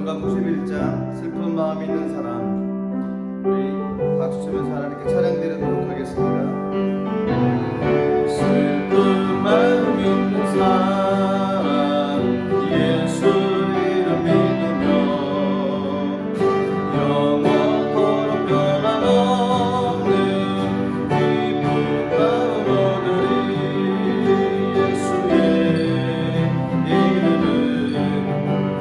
누가 91장 슬픈 마음 있는 사람, 우리 박수 치면서 하나님께 찬양 드리도록 하겠습니다. 슬픈 마음 있는 사람, 예수 이름 믿으며 영원토록 변함없는 기쁜 마음 얻으리. 예수의 이름은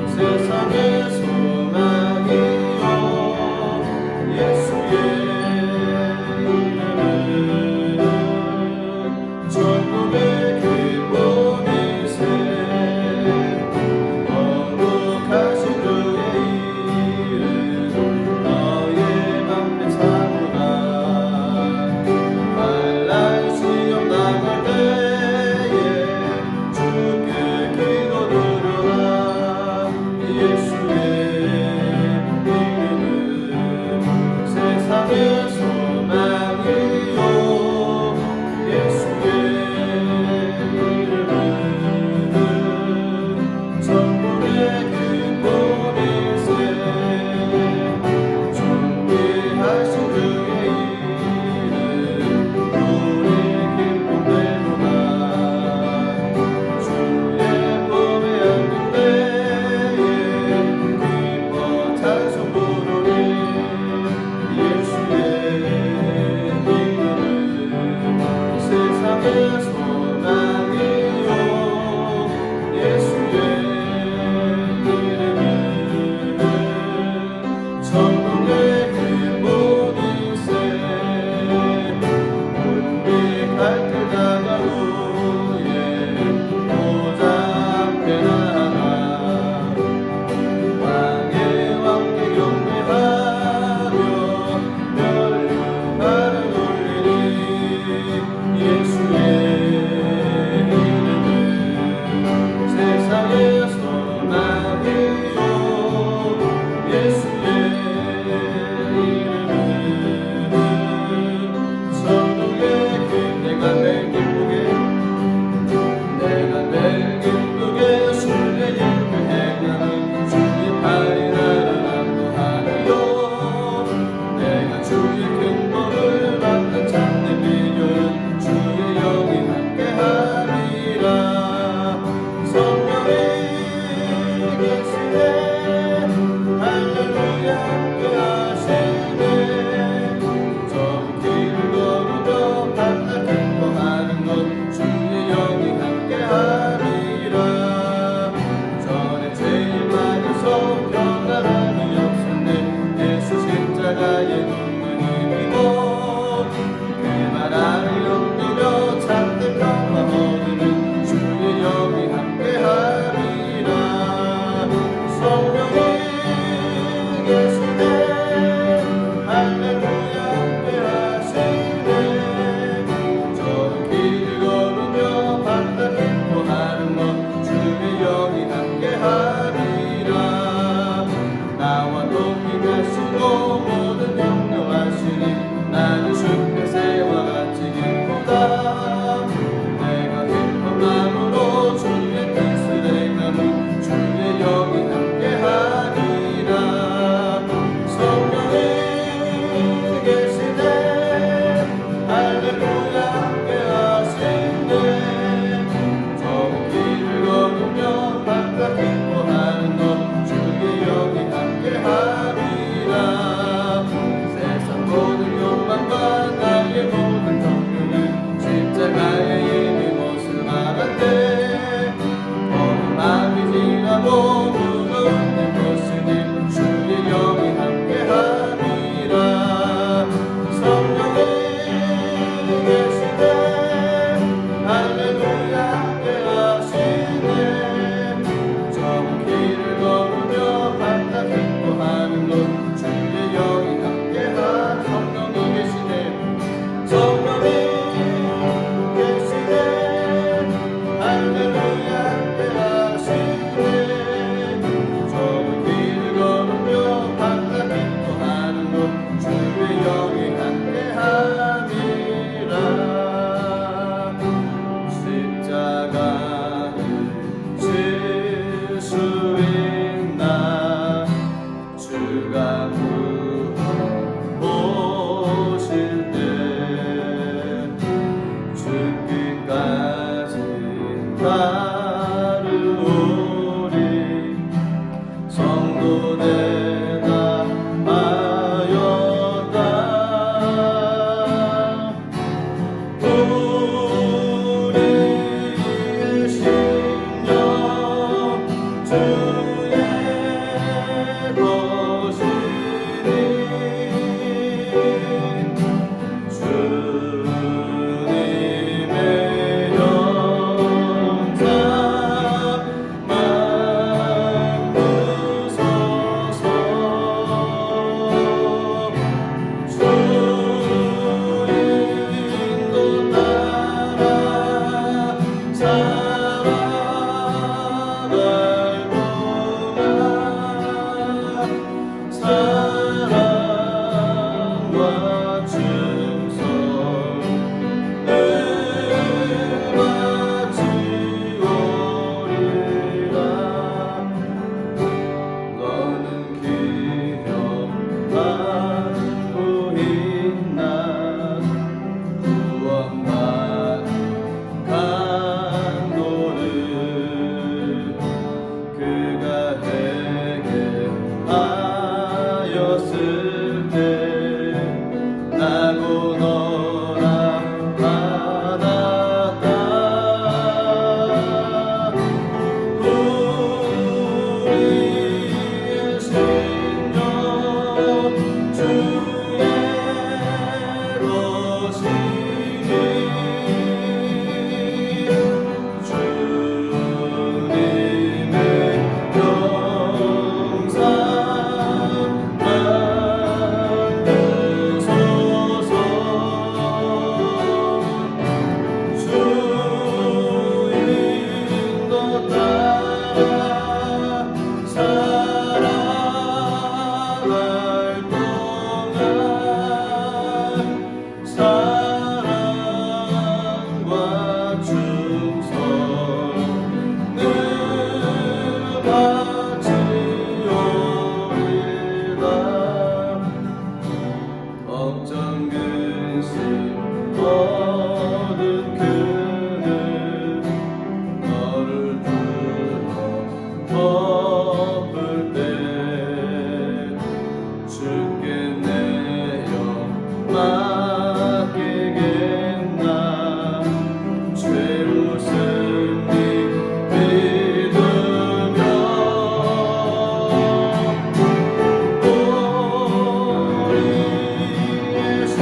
세상의 소망이요, 예수의 이름은 천국의 기쁨이세. 거룩하신 주의 이름 너의 맘에 사무라. 환난 시험 당할 때에 주께 기도드려라. 예수의 이름은 세상의 소망이요, 예수의 이름은 천국의 기쁨이세. 존귀하신 주의 이름 우리 기쁨 되도다. 주의 품에 안길 때에 기뻐 찬송 부르리. 예수의 이름은 세상의 소망이요, 예수의 이름은 천국의 기쁨이세. 문득할 때 다가오에 보좌 앞에 나가 왕의 왕께 경배하며 멸류관을 올리리. 예수의 이름은 세상의 소망이요, 예수의 이름은 천국의 길. 내가 매일 기쁘게 순례 행하는 주의 팔이 나를 안도하리요. 내가 주의 큰 법을 받는 참된 비결은 주의 영이 함께하리라. 성령이 계시네, 할렐루야 함께하시네. 저 길을 걸으며 밤낮 기뻐하는 것 주의 영이 함께하리라. 전에 제일 많이서 평안함이 없었네. 예수 십자가의 눈물이고 그말 안을 옮기며 참된 평화 얻으는 주의 영이 함께하리라. 성령이 계시네, 할렐루야 함께하시네. 저 길을 걸으며 밤낮 기뻐하는 것 주의 영이 함께하리라. 나와 동행 하시고 모든 염려하시니 나는 숲에새와 같이 기쁘다. 내가 기쁜 마음으로 주의 뜻을 행하니 주의 영이 함께하리라. 성령이 계시네, 할렐루야 함께하시네. 저 길을 걸으며 바깥 기뻐하는 것 주의 영이 함께하리라. 세상 모든 욕망과 나의 모든 정욕은 십자가의 이미 못을 알았네. 어느 밤이 지나고 무거운 내 것이니 주의 영이 함께하리라. 성령이 계시네, 할렐루야 함께하시네. 저 길을 걸으며 밤낮 기뻐하는 것 주의 영이 함께하리라. 성령이 계시네, 성령이 계시네, 할렐루야 함께하시네. 저 길을 걸으며 밤낮 기뻐하는 것 주의 영이 함께하리라. 십자가를 질 수 있나. 주님의 영상 만드소서. 주 인도 따라 살아갈 동안 사랑과 충성을 바치오리라. 너는 기억하고 있나 구원받은 강도를 그가 내게 하였을 때 나고 너라 받았다. 우리의 신령 주의 것이니 주님의 영상 만드소서. 주 인도 따라 살아갈 동안 사랑과 충성을 바치오리라. 걱정 근심 모든 그는 너를 덮을 때 주께 내 영 맡기겠나. 죄로 승리 믿으며 우리의 신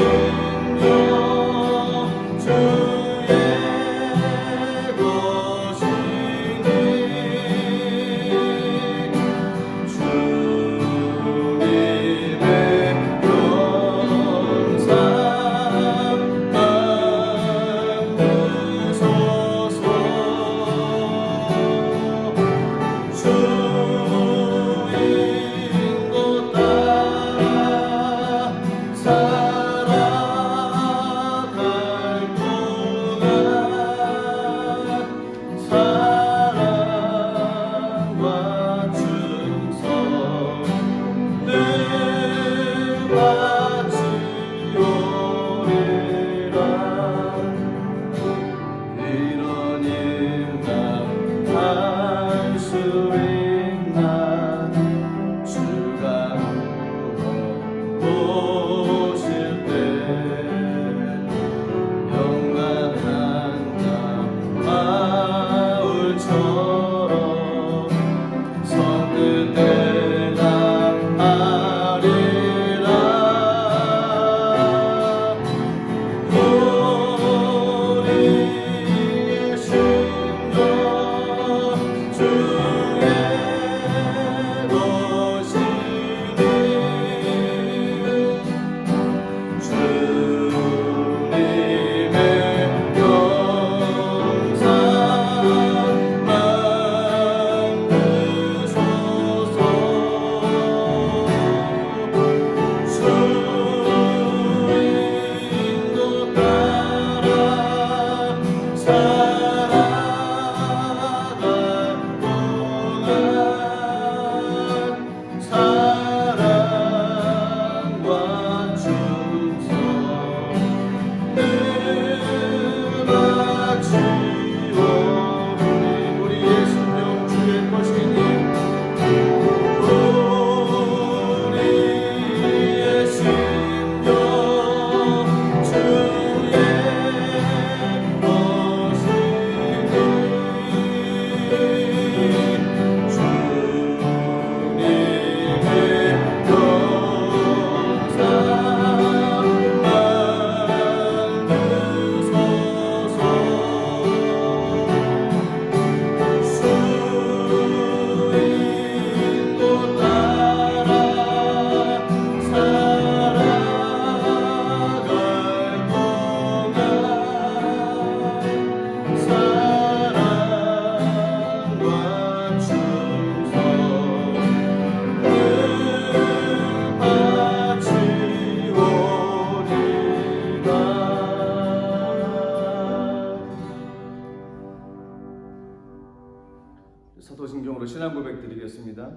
신앙 고백 드리겠습니다.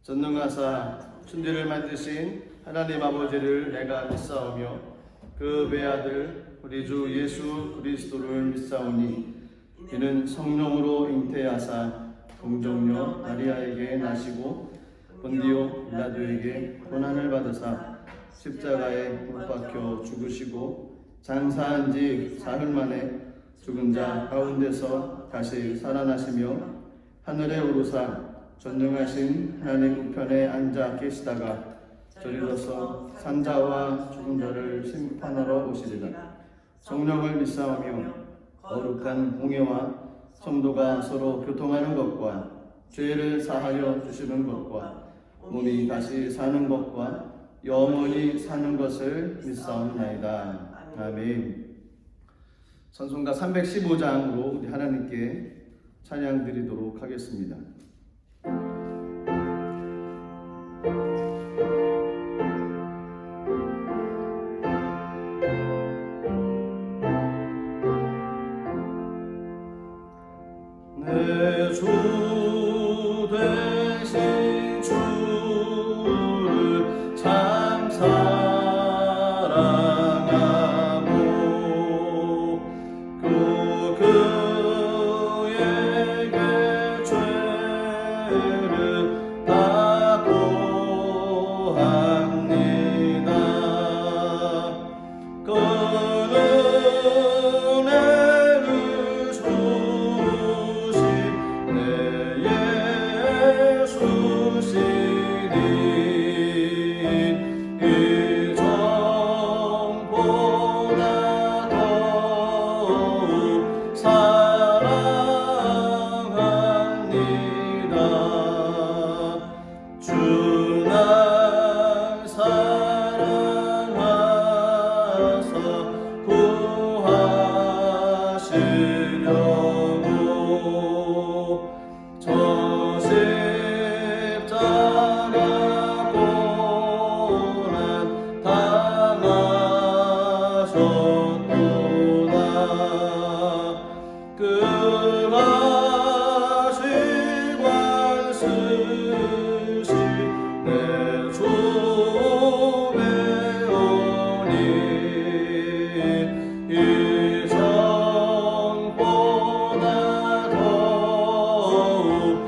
전능하사 천지를 만드신 하나님 아버지를 내가 믿사오며 그 외아들 우리 주 예수 그리스도를 믿사오니 이는 성령으로 잉태하사 동정녀 마리아에게 나시고 본디오 빌라도에게 고난을 받으사 십자가에 못 박혀 죽으시고 장사한 지 사흘 만에 죽은 자 가운데서 다시 살아나시며 하늘에 오르사 전능하신 하나님 우편에 앉아 계시다가 저리로서 산자와 죽은 자를 심판하러 오시리라. 성령을 믿사오며 거룩한 공예와 성도가 서로 교통하는 것과 죄를 사하여 주시는 것과 몸이 다시 사는 것과 영원히 사는 것을 믿사옵나이다. 아멘. 찬송가 315장으로 우리 하나님께 찬양 드리도록 하겠습니다. 내 주 되신 주를 참 사랑하고 그에게 죄를 다 고합니다. 그는 은혜를 주신 내 예수시니 이 정보다 더욱 사랑합니다. 주 날 사랑하사 구하시려고 저 십자가 고난 당하셨도다. 그 가시관 쓰시 내 주 배우니 이 정보다 더욱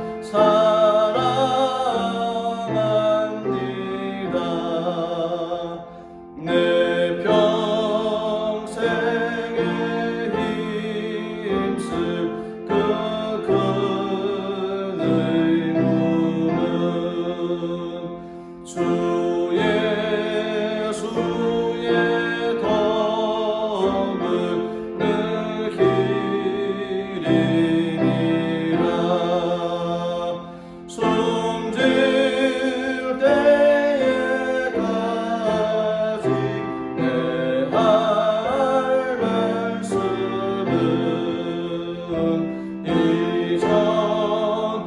사랑합니다. 내 평생에 힘쓸 그 큰 의무는 주 예수의 덕을 늘 기리니라. 숨질 때에까지 내 할 말씀은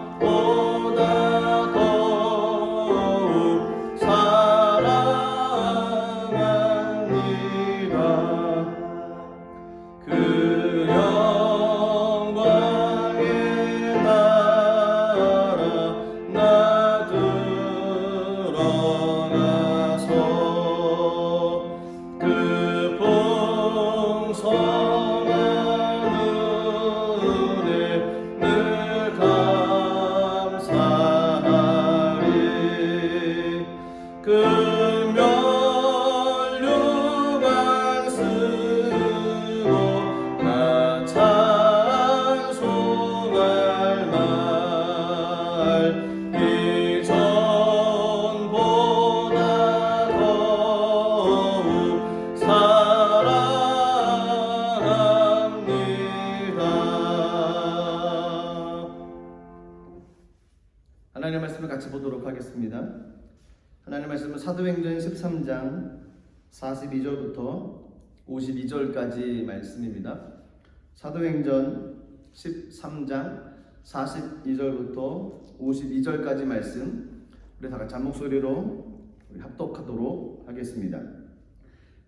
이전보다 더욱 사랑합니다. 그 영광의 나라 나 들어가서 그 풍성한 은혜 늘 감사하리. 그 멸류관 쓰고 나 찬송할 말 이전보다 더욱 사랑합니다. 하나님의 말씀을 같이 보도록 하겠습니다. 하나님의 말씀은 사도행전 13장 42절부터 52절까지 말씀입니다. 사도행전 13장 42절부터 52절까지 말씀 우리 다 같이 한 목소리로 합독하도록 하겠습니다.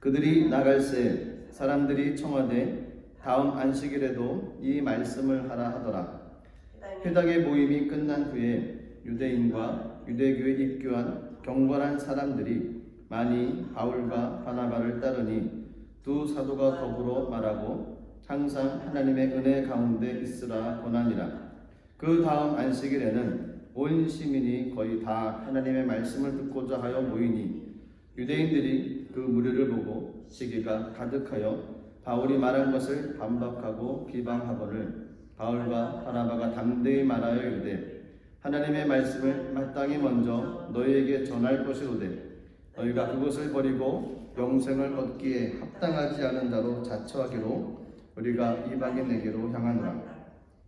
그들이 나갈새 사람들이 청하되 다음 안식일에도 이 말씀을 하라 하더라. 회당의 모임이 끝난 후에 유대인과 유대교에 입교한 경건한 사람들이 많이 바울과 바나바를 따르니 두 사도가 더불어 말하고 항상 하나님의 은혜 가운데 있으라 권하니라. 그 다음 안식일에는 온 시민이 거의 다 하나님의 말씀을 듣고자 하여 모이니 유대인들이 그 무리를 보고 시기가 가득하여 바울이 말한 것을 반박하고 비방하거늘 바울과 바나바가 담대히 말하여 이르되 하나님의 말씀을 마땅히 먼저 너희에게 전할 것이로되 너희가 그것을 버리고 영생을 얻기에 합당하지 않은 자로 자처하기로 우리가 이방인에게로 향하노라.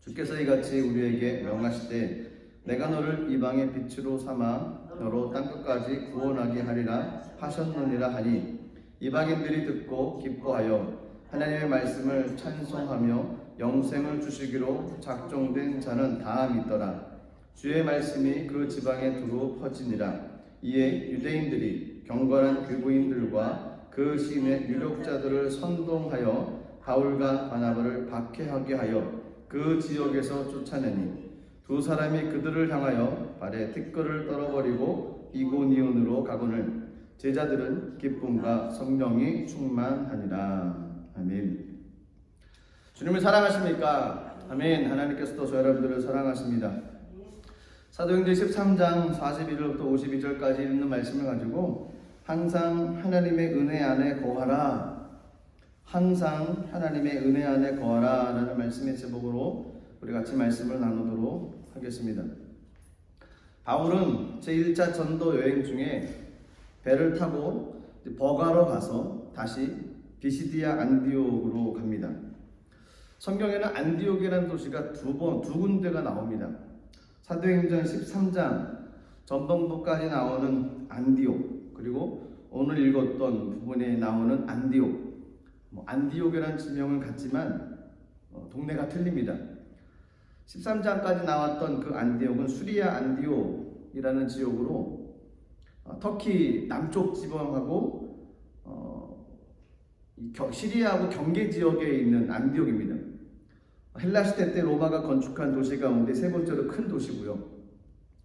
주께서 이같이 우리에게 명하시되 내가 너를 이방의 빛으로 삼아 너로 땅끝까지 구원하게 하리라 하셨느니라 하니 이방인들이 듣고 기뻐하여 하나님의 말씀을 찬송하며 영생을 주시기로 작정된 자는 다 믿더라. 주의 말씀이 그 지방에 두루 퍼지니라. 이에 유대인들이 경건한 교부인들과 그 시인의 유력자들을 선동하여 바울과 바나바를 박해하게 하여 그 지역에서 쫓아내니 두 사람이 그들을 향하여 발에 티끌을 떨어버리고 이고니온으로 가거늘 제자들은 기쁨과 성령이 충만하니라. 아멘. 주님을 사랑하십니까? 아멘. 하나님께서도 저 여러분들을 사랑하십니다. 사도행전 13장 41절부터 52절까지 있는 말씀을 가지고 항상 하나님의 은혜 안에 거하라, 항상 하나님의 은혜 안에 거하라 라는 말씀의 제목으로 우리 같이 말씀을 나누도록 하겠습니다. 바울은 제1차 전도 여행 중에 배를 타고 버가로 가서 다시 비시디아 안디옥으로 갑니다. 성경에는 안디옥이라는 도시가 두 군데가 나옵니다. 사도행전 13장 전반부까지 나오는 안디옥, 그리고 오늘 읽었던 부분에 나오는 안디옥. 안디옥이라는 지명은 같지만 동네가 틀립니다. 13장까지 나왔던 그 안디옥은 수리아 안디옥이라는 지역으로 터키 남쪽 지방하고 시리아하고 경계 지역에 있는 안디옥입니다. 헬라 시대 때 로마가 건축한 도시 가운데 세 번째로 큰 도시고요.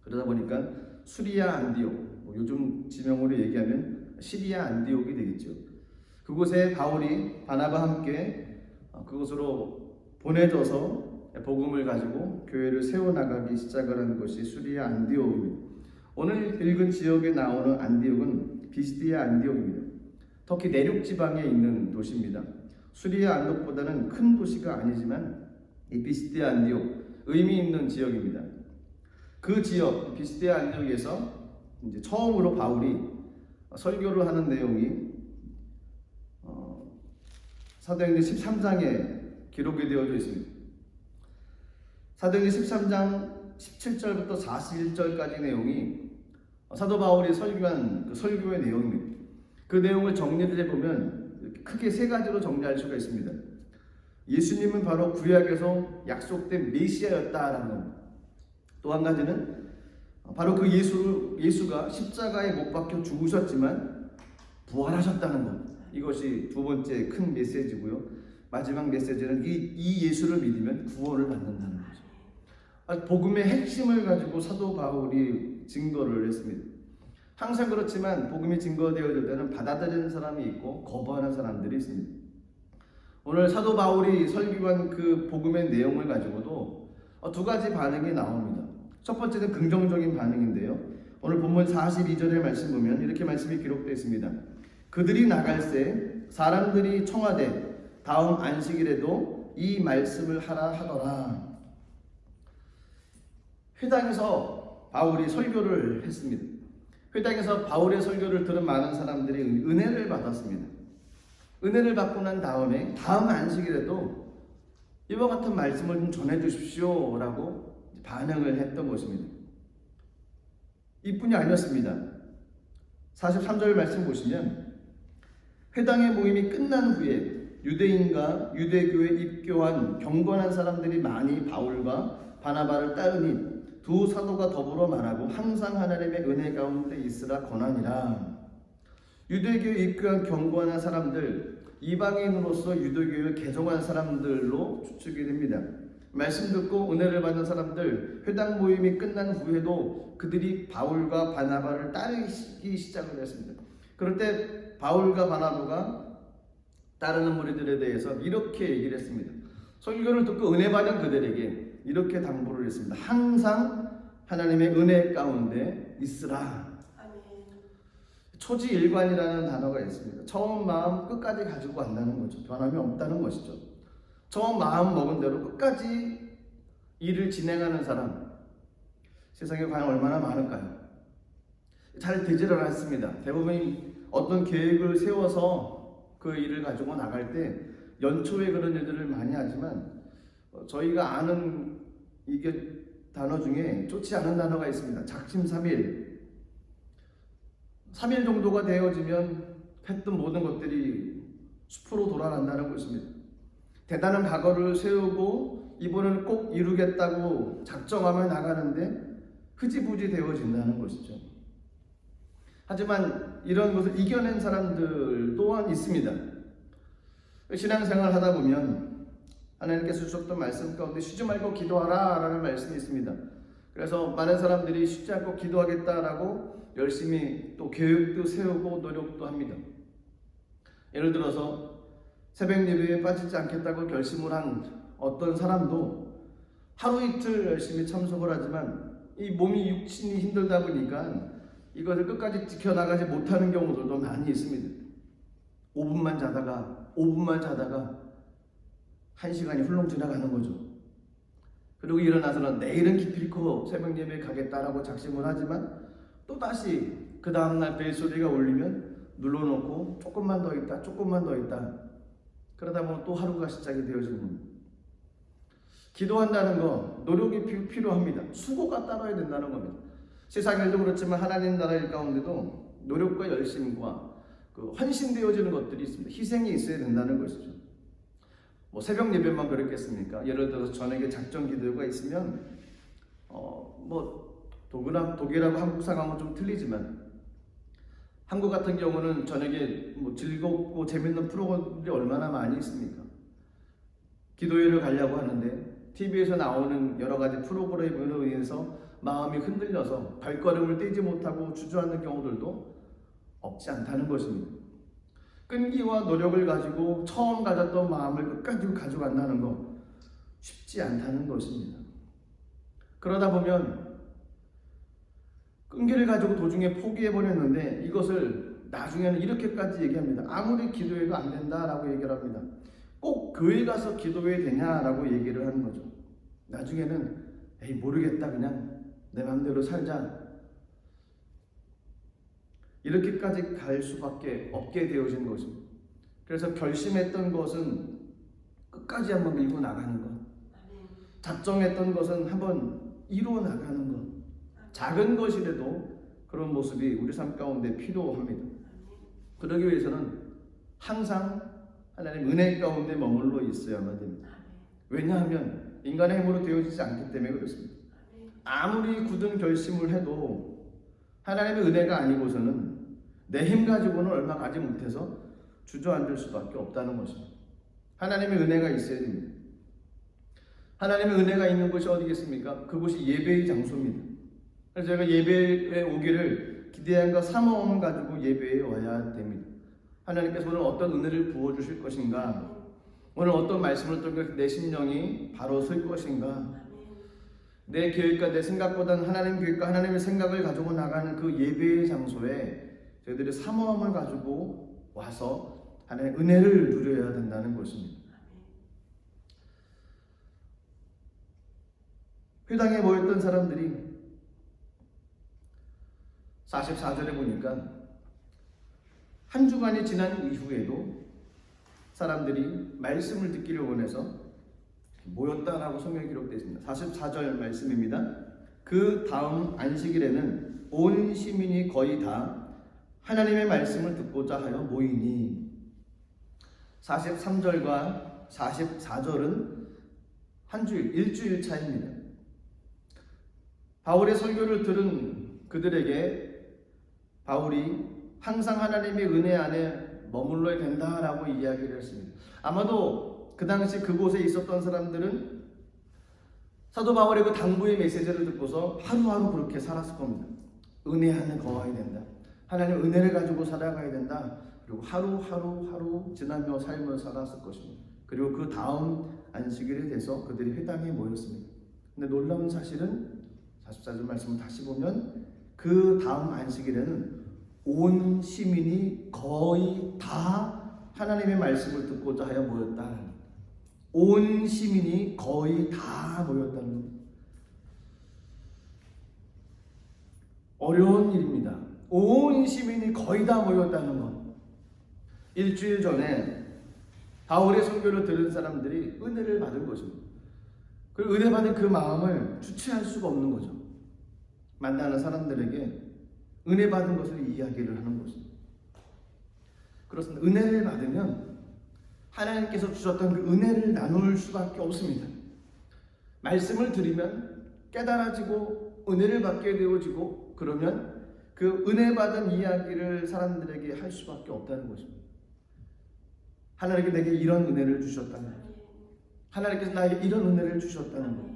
그러다 보니까 수리아 안디옥, 요즘 지명으로 얘기하면 시리아 안디옥이 되겠죠. 그곳에 바울이 바나바와 함께 그곳으로 보내져서 복음을 가지고 교회를 세워나가기 시작을 하는 것이 수리아 안디옥입니다. 오늘 읽은 지역에 나오는 안디옥은 비시디아 안디옥입니다. 터키 내륙 지방에 있는 도시입니다. 수리아 안디옥보다는 큰 도시가 아니지만 이 비시디아 안디옥 의미 있는 지역입니다. 그 지역 비시디아 안디옥에서 이제 처음으로 바울이 설교를 하는 내용이 사도행전 13장에 기록이 되어져 있습니다. 사도행전 13장 17절부터 41절까지 내용이 사도 바울이 설교한 그 설교의 내용입니다. 그 내용을 정리를 해보면 크게 세 가지로 정리할 수가 있습니다. 예수님은 바로 구약에서 약속된 메시아였다라는 겁니다. 또 한 가지는 바로 그 예수가 십자가에 못 박혀 죽으셨지만 부활하셨다는 것. 이것이 두 번째 큰 메시지고요. 마지막 메시지는 이 예수를 믿으면 구원을 받는다는 거죠. 복음의 핵심을 가지고 사도 바울이 증거를 했습니다. 항상 그렇지만 복음이 증거되어질 때는 받아들이는 사람이 있고 거부하는 사람들이 있습니다. 오늘 사도 바울이 설교한 그 복음의 내용을 가지고도 두 가지 반응이 나옵니다. 첫 번째는 긍정적인 반응인데요. 오늘 본문 42절의 말씀 보면 이렇게 말씀이 기록되어 있습니다. 그들이 나갈새 사람들이 청하되 다음 안식일에도 이 말씀을 하라 하더라. 회당에서 바울이 설교를 했습니다. 회당에서 바울의 설교를 들은 많은 사람들이 은혜를 받았습니다. 은혜를 받고 난 다음에 다음 안식일에도 이와 같은 말씀을 좀 전해 주십시오 라고 반응을 했던 것입니다. 이뿐이 아니었습니다. 43절 말씀 보시면 회당의 모임이 끝난 후에 유대인과 유대교에 입교한 경건한 사람들이 많이 바울과 바나바를 따르니 두 사도가 더불어 말하고 항상 하나님의 은혜 가운데 있으라 권하니라. 유대교에 입교한 경건한 사람들, 이방인으로서 유대교를 개종한 사람들로 추측이 됩니다. 말씀 듣고 은혜를 받는 사람들, 회당 모임이 끝난 후에도 그들이 바울과 바나바를 따르기 시작을 했습니다. 그럴 때 바울과 바나바가 따르는 무리들에 대해서 이렇게 얘기를 했습니다. 설교를 듣고 은혜 받은 그들에게 이렇게 당부를 했습니다. 항상 하나님의 은혜 가운데 있으라. 초지일관이라는 단어가 있습니다. 처음 마음 끝까지 가지고 간다는 거죠. 변함이 없다는 것이죠. 처음 마음 먹은 대로 끝까지 일을 진행하는 사람, 세상에 과연 얼마나 많을까요? 잘 되지를 않습니다. 대부분 어떤 계획을 세워서 그 일을 가지고 나갈 때 연초에 그런 일들을 많이 하지만 저희가 아는 이게 단어 중에 좋지 않은 단어가 있습니다. 작심삼일. 3일 정도가 되어지면 했던 모든 것들이 숲으로 돌아간다는 것입니다. 대단한 각오를 세우고 이번에는 꼭 이루겠다고 작정하며 나가는데 흐지부지 되어진다는 것이죠. 하지만 이런 것을 이겨낸 사람들 또한 있습니다. 신앙생활 하다 보면 하나님께서 주셨던 말씀 가운데 쉬지 말고 기도하라 라는 말씀이 있습니다. 그래서 많은 사람들이 쉬지 않고 기도하겠다라고 열심히 또 계획도 세우고 노력도 합니다. 예를 들어서 새벽 예배에 빠지지 않겠다고 결심을 한 어떤 사람도 하루 이틀 열심히 참석을 하지만 이 몸이 육신이 힘들다 보니까 이것을 끝까지 지켜나가지 못하는 경우들도 많이 있습니다. 5분만 자다가 1시간이 훌렁 지나가는 거죠. 그리고 일어나서는 내일은 기필코 새벽 예배에 가겠다라고 작심을 하지만 또다시 그 다음날 벨소리가 울리면 눌러놓고 조금만 더 있다 그러다 보면 또 하루가 시작이 되어지는 겁니다. 기도한다는 거 노력이 필요합니다. 수고가 따라야 된다는 겁니다. 세상 일도 그렇지만 하나님 나라 일 가운데도 노력과 열심과 그 헌신되어지는 것들이 있습니다. 희생이 있어야 된다는 것이죠. 뭐 새벽 예배만 그렇겠습니까? 예를 들어서 저녁에 작정 기도가 있으면 독일하고 한국 상황은 좀 틀리지만 한국 같은 경우는 저녁에 즐겁고 재밌는 프로그램들이 얼마나 많이 있습니까? 기도회를 가려고 하는데 TV에서 나오는 여러 가지 프로그램으로 인해서 마음이 흔들려서 발걸음을 떼지 못하고 주저앉는 경우들도 없지 않다는 것입니다. 끈기와 노력을 가지고 처음 가졌던 마음을 끝까지 가져간다는 거 쉽지 않다는 것입니다. 그러다 보면 끈기를 가지고 도중에 포기해버렸는데 이것을 나중에는 이렇게까지 얘기합니다. 아무리 기도회가 안 된다라고 얘기를 합니다. 꼭 교회 가서 기도회 되냐라고 얘기를 하는 거죠. 나중에는 모르겠다 그냥 내 맘대로 살자 이렇게까지 갈 수밖에 없게 되어진 것입니다. 그래서 결심했던 것은 끝까지 한번 밀고 나가는 것, 작정했던 것은 한번 이루어 나가는 것, 작은 것이라도 그런 모습이 우리 삶 가운데 필요합니다. 그러기 위해서는 항상 하나님 은혜 가운데 머물러 있어야만 됩니다. 왜냐하면 인간의 힘으로 되어지지 않기 때문에 그렇습니다. 아무리 굳은 결심을 해도 하나님의 은혜가 아니고서는 내 힘 가지고는 얼마 가지 못해서 주저앉을 수밖에 없다는 것입니다. 하나님의 은혜가 있어야 됩니다. 하나님의 은혜가 있는 곳이 어디겠습니까? 그곳이 예배의 장소입니다. 그래서 제가 예배에 오기를 기대함과 사모함 가지고 예배에 와야 됩니다. 하나님께서 오늘 어떤 은혜를 부어주실 것인가, 오늘 어떤 말씀을 통해 내 심령이 바로 설 것인가, 내 계획과 내 생각보다는 하나님 계획과 하나님의 생각을 가지고 나가는 그 예배의 장소에 저희들이 사모함을 가지고 와서 하나님의 은혜를 누려야 된다는 것입니다. 회당에 모였던 사람들이 44절에 보니까 한 주간이 지난 이후에도 사람들이 말씀을 듣기를 원해서 모였다라고 성경에 기록되어 있습니다. 44절 말씀입니다. 그 다음 안식일에는 온 시민이 거의 다 하나님의 말씀을 듣고자 하여 모이니 43절과 44절은 한 주일, 일주일 차입니다. 바울의 설교를 들은 그들에게 바울이 항상 하나님의 은혜 안에 머물러야 된다라고 이야기를 했습니다. 아마도 그 당시 그곳에 있었던 사람들은 사도 바울의 그 당부의 메시지를 듣고서 하루하루 그렇게 살았을 겁니다. 은혜 안에 거해야 된다. 하나님 은혜를 가지고 살아가야 된다. 그리고 하루 지나며 삶을 살았을 것입니다. 그리고 그 다음 안식일에 돼서 그들이 회당에 모였습니다. 근데 놀라운 사실은 44절 말씀을 다시 보면 그 다음 안식일에는 온 시민이 거의 다 하나님의 말씀을 듣고자 하여 모였다. 온 시민이 거의 다 모였다는 겁니다. 어려운 일입니다. 온 시민이 거의 다 모였다는 것. 일주일 전에 바울의 설교를 들은 사람들이 은혜를 받은 것입니다. 그리고 은혜 받은 그 마음을 주체할 수가 없는 거죠. 만나는 사람들에게 은혜 받은 것을 이야기를 하는 것입니다. 그렇습니다. 은혜를 받으면 하나님께서 주셨던 그 은혜를 나눌 수밖에 없습니다. 말씀을 들으면 깨달아지고 은혜를 받게 되어지고 그러면 그 은혜 받은 이야기를 사람들에게 할 수밖에 없다는 것입니다. 하나님께 내게 이런 은혜를 주셨다는 것. 하나님께서 나에게 이런 은혜를 주셨다는 것.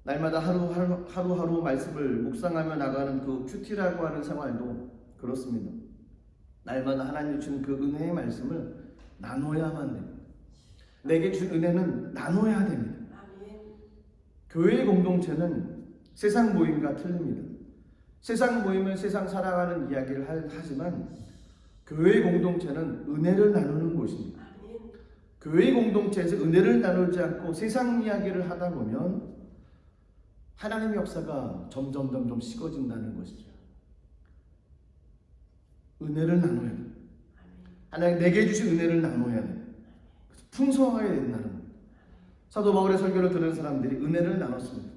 날마다 하루하루 말씀을 묵상하며 나가는 그 큐티라고 하는 생활도 그렇습니다. 날마다 하나님 주신 그 은혜의 말씀을 나눠야만 됩니다. 내게 준 은혜는 나눠야 됩니다. 교회의 공동체는 세상 모임과 틀립니다. 세상 모임은 세상 살아가는 이야기를 하지만 교회의 공동체는 은혜를 나누는 곳입니다. 교회의 공동체에서 은혜를 나누지 않고 세상 이야기를 하다 보면 하나님의 역사가 점점 식어진다는 것이죠. 은혜를 나눠야 돼. 하나님 내게 주신 은혜를 나눠야 돼. 풍성하게 된다는 겁니다. 사도 바울의 설교를 들은 사람들이 은혜를 나눴습니다.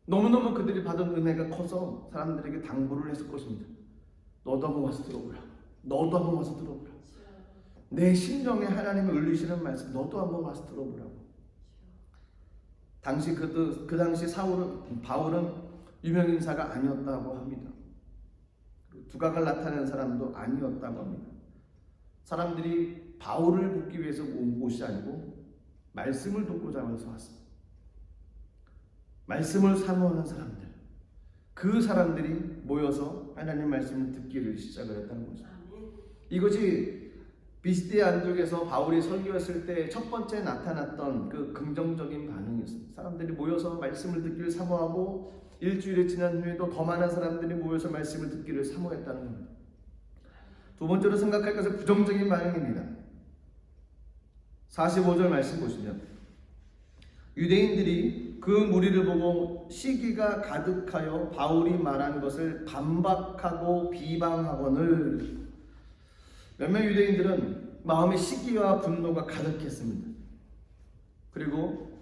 너무너무 그들이 받은 은혜가 커서 사람들에게 당부를 했을 것입니다. 너도 한번 와서 들어보라. 너도 한번 와서 들어보라. 내 심정에 하나님이 울리시는 말씀 너도 한번 와서 들어보라고. 당시 그 당시 바울은 유명인사가 아니었다고 합니다. 두각을 나타내는 사람도 아니었다고 합니다. 사람들이 바울을 돕기 위해서 온 곳이 아니고 말씀을 돕고자 하면서 왔습니다. 말씀을 사모하는 사람들, 그 사람들이 모여서 하나님 말씀을 듣기를 시작을 했다는 거죠. 이것이 비스디에 안쪽에서 바울이 설교했을 때 첫 번째 나타났던 그 긍정적인 반응이었습니다. 사람들이 모여서 말씀을 듣기를 사모하고 일주일이 지난 후에도 더 많은 사람들이 모여서 말씀을 듣기를 사모했다는 겁니다. 두 번째로 생각할 것은 부정적인 반응입니다. 45절 말씀 보시면 유대인들이 그 무리를 보고 시기가 가득하여 바울이 말한 것을 반박하고 비방하거늘. 몇몇 유대인들은 마음의 시기와 분노가 가득했습니다. 그리고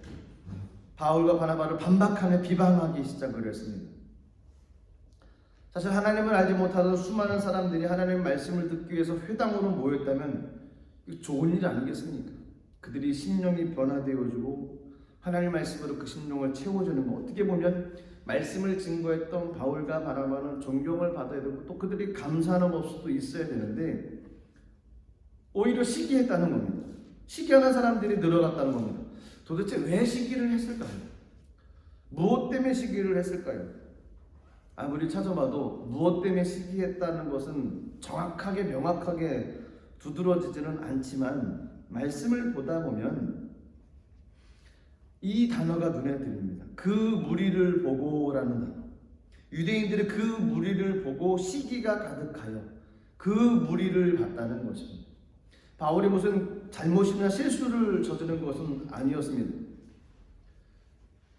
바울과 바나바를 반박하며 비방하기 시작을 했습니다. 사실 하나님을 알지 못하던 수많은 사람들이 하나님의 말씀을 듣기 위해서 회당으로 모였다면 좋은 일 아니겠습니까? 그들이 심령이 변화되어지고 하나님의 말씀으로 그 심령을 채워주는 것. 어떻게 보면 말씀을 증거했던 바울과 바나바는 존경을 받아야 되고 또 그들이 감사하는 모습도 있어야 되는데 오히려 시기했다는 겁니다. 시기하는 사람들이 늘어났다는 겁니다. 도대체 왜 시기를 했을까요? 무엇 때문에 시기를 했을까요? 아무리 찾아봐도 무엇 때문에 시기했다는 것은 정확하게 명확하게 두드러지지는 않지만 말씀을 보다 보면 이 단어가 눈에 들립니다. 그 무리를 보고라는 단어. 유대인들이 그 무리를 보고 시기가 가득하여 그 무리를 봤다는 것입니다. 바울이 무슨 잘못이나 실수를 저지른 것은 아니었습니다.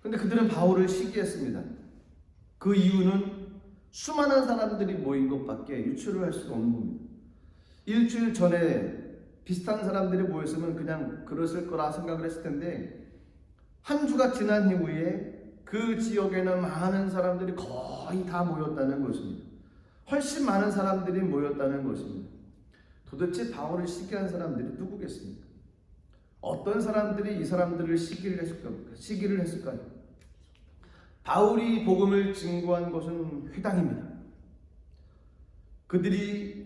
그런데 그들은 바울을 시기했습니다. 그 이유는 수많은 사람들이 모인 것밖에 유추를 할 수가 없는 겁니다. 일주일 전에 비슷한 사람들이 모였으면 그냥 그랬을 거라 생각을 했을 텐데 한 주가 지난 이후에 그 지역에는 많은 사람들이 거의 다 모였다는 것입니다. 훨씬 많은 사람들이 모였다는 것입니다. 도대체 바울을 시기한 사람들이 누구겠습니까? 어떤 사람들이 이 사람들을 시기를 했을까요? 바울이 복음을 증거한 것은 회당입니다.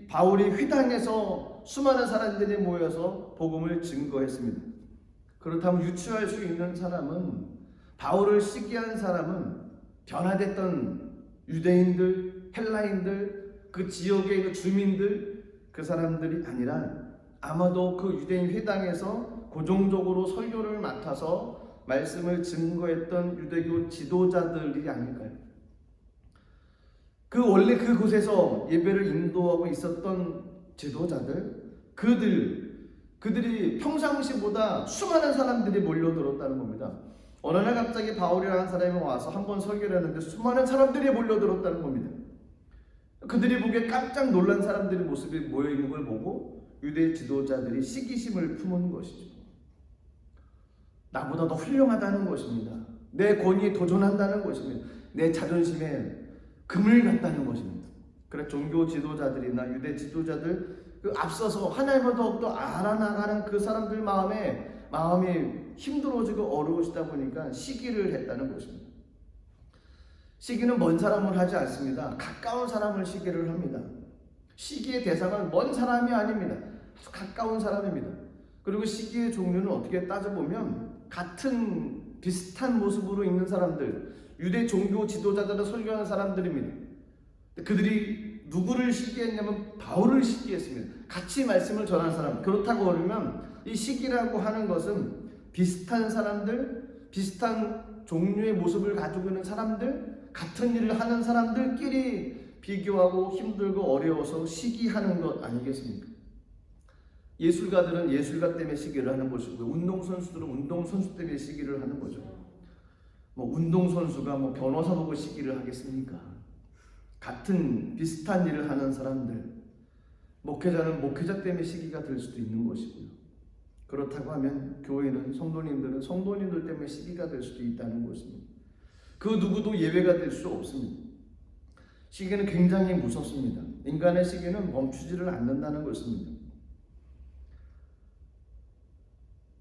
바울이 회당에서 수많은 사람들이 모여서 복음을 증거했습니다. 그렇다면 유추할 수 있는 사람은, 바울을 시기한 사람은 변화됐던 유대인들, 헬라인들, 그 지역에 있는 주민들, 그 사람들이 아니라 아마도 그 유대인 회당에서 고정적으로 설교를 맡아서 말씀을 증거했던 유대교 지도자들이 아닐까요? 원래 그곳에서 예배를 인도하고 있었던 지도자들, 그들이 평상시보다 수많은 사람들이 몰려들었다는 겁니다. 어느 날 갑자기 바울이라는 사람이 와서 한번 설교를 하는데 수많은 사람들이 몰려들었다는 겁니다. 그들이 보기에 깜짝 놀란 사람들의 모습이 모여있는 걸 보고 유대 지도자들이 시기심을 품은 것이죠. 나보다 더 훌륭하다는 것입니다. 내 권위에 도전한다는 것입니다. 내 자존심에 금을 갖다는 것입니다. 그래 종교 지도자들이나 유대 지도자들 앞서서 하나님을 더욱더 알아나가는 그 사람들 마음이 힘들어지고 어려우시다 보니까 시기를 했다는 것입니다. 시기는 먼 사람을 하지 않습니다. 가까운 사람을 시기를 합니다. 시기의 대상은 먼 사람이 아닙니다. 아주 가까운 사람입니다. 그리고 시기의 종류는 어떻게 따져보면 같은 비슷한 모습으로 있는 사람들, 유대 종교 지도자들을 설교하는 사람들입니다. 그들이 누구를 시기했냐면 바울을 시기했습니다. 같이 말씀을 전한 사람. 그렇다고 그러면 이 시기라고 하는 것은 비슷한 사람들, 비슷한 종류의 모습을 가지고 있는 사람들, 같은 일을 하는 사람들끼리 비교하고 힘들고 어려워서 시기하는 것 아니겠습니까? 예술가들은 예술가 때문에 시기를 하는 것이고, 운동선수들은 운동선수 때문에 시기를 하는 거죠. 운동선수가 변호사 보고 시기를 하겠습니까? 같은 비슷한 일을 하는 사람들, 목회자는 목회자 때문에 시기가 될 수도 있는 것이고요. 그렇다고 하면 교회는 성도님들은 성도님들 때문에 시기가 될 수도 있다는 것입니다. 그 누구도 예외가 될 수 없습니다. 시기는 굉장히 무섭습니다. 인간의 시기는 멈추지를 않는다는 것입니다.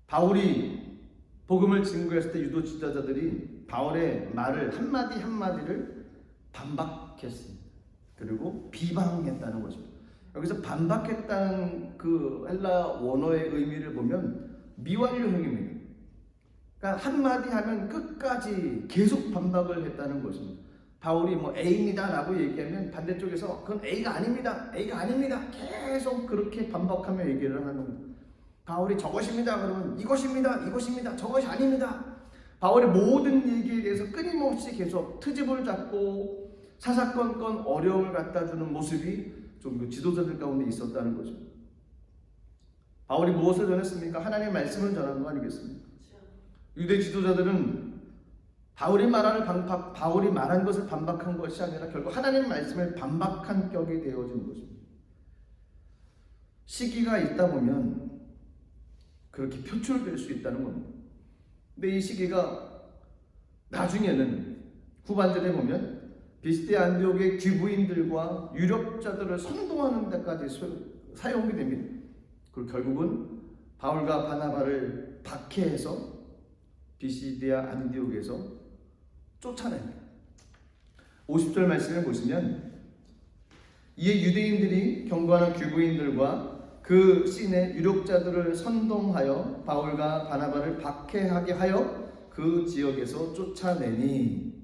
바울이 복음을 증거했을 때 유도 지도자들이 바울의 말을 한마디 한마디를 반박했습니다. 그리고 비방했다는 것입니다. 여기서 반박했다는 그 헬라 원어의 의미를 보면 미완료형입니다. 그러니까 한마디 하면 끝까지 계속 반박을 했다는 것입니다. 바울이 A입니다 라고 얘기하면 반대쪽에서 그건 A가 아닙니다. A가 아닙니다. 계속 그렇게 반박하며 얘기를 하는 겁니다. 바울이 저것입니다 그러면 이것입니다. 이것입니다. 저것이 아닙니다. 바울의 모든 얘기에 대해서 끊임없이 계속 트집을 잡고 사사건건 어려움을 갖다 주는 모습이 좀 지도자들 가운데 있었다는 거죠. 바울이 무엇을 전했습니까? 하나님의 말씀을 전한 거 아니겠습니까? 유대 지도자들은 바울이 말한 것을 반박한 것이 아니라 결국 하나님의 말씀을 반박한 격이 되어진 것입니다. 시기가 있다 보면 그렇게 표출될 수 있다는 겁니다. 근데 이 시기가 나중에는 후반전에 보면 비스대 안디옥의 귀부인들과 유력자들을 선동하는 데까지 사용이 됩니다. 그리고 결국은 바울과 바나바를 박해해서 비시디아 안디옥에서 쫓아냅니다. 50절 말씀을 보시면 이에 유대인들이 경고하는 귀부인들과 그 시내 유력자들을 선동하여 바울과 바나바를 박해하게 하여 그 지역에서 쫓아내니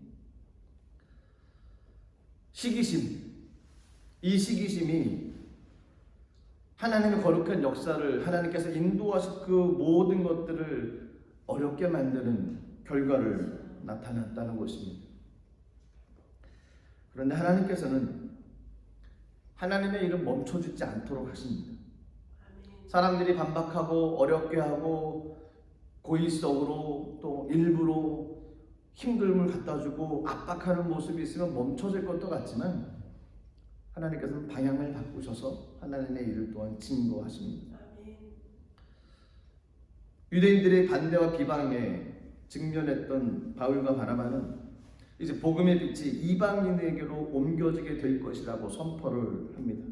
이 시기심이 하나님의 거룩한 역사를 하나님께서 인도하실 그 모든 것들을 어렵게 만드는 결과를 나타났다는 것입니다. 그런데 하나님께서는 하나님의 일은 멈춰주지 않도록 하십니다. 사람들이 반박하고 어렵게 하고 고의적으로 또 일부러 힘듦을 갖다주고 압박하는 모습이 있으면 멈춰질 것도 같지만 하나님께서는 방향을 바꾸셔서 하나님의 일을 또한 증거하십니다. 유대인들의 반대와 비방에 직면했던 바울과 바나바는 이제 복음의 빛이 이방인에게로 옮겨지게 될 것이라고 선포를 합니다.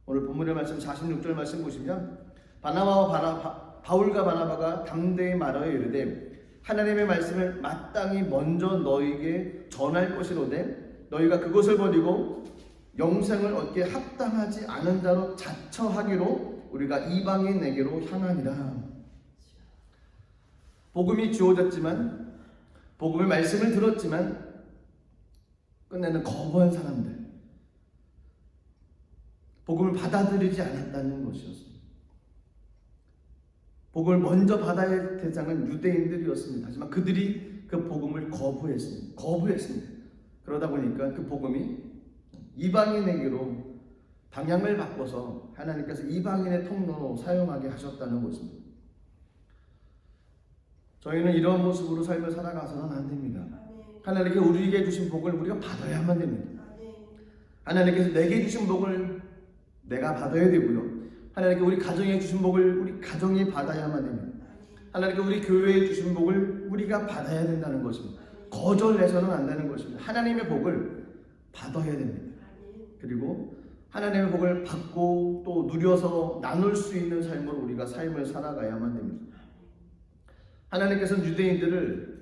오늘 본문의 말씀 46절 말씀 보시면 바울과 바나바가 담대히 말하여 이르되 하나님의 말씀을 마땅히 먼저 너희에게 전할 것이로되 너희가 그것을 버리고 영생을 얻기에 합당하지 않은 자로 자처하기로 우리가 이방인에게로 향하니라. 복음이 주어졌지만, 복음의 말씀을 들었지만 끝내는 거부한 사람들, 복음을 받아들이지 않았다는 것이었습니다. 복음을 먼저 받아야 할 대상은 유대인들이었습니다. 하지만 그들이 그 복음을 거부했습니다. 그러다 보니까 그 복음이 이방인에게로 방향을 바꿔서 하나님께서 이방인의 통로로 사용하게 하셨다는 것입니다. 저희는 이런 모습으로 삶을 살아가서는 안 됩니다. 하나님께 우리에게 주신 복을 우리가 받아야만 됩니다. 하나님께서 내게 주신 복을 내가 받아야 되고요. 하나님께 우리 가정에 주신 복을 우리 가정이 받아야만 됩니다. 하나님께 우리 교회에 주신 복을 우리가 받아야 된다는 것입니다. 거절해서는 안 되는 것입니다. 하나님의 복을 받아야 됩니다. 그리고 하나님의 복을 받고 또 누려서 나눌 수 있는 삶으로 우리가 삶을 살아가야만 됩니다. 하나님께서는 유대인들을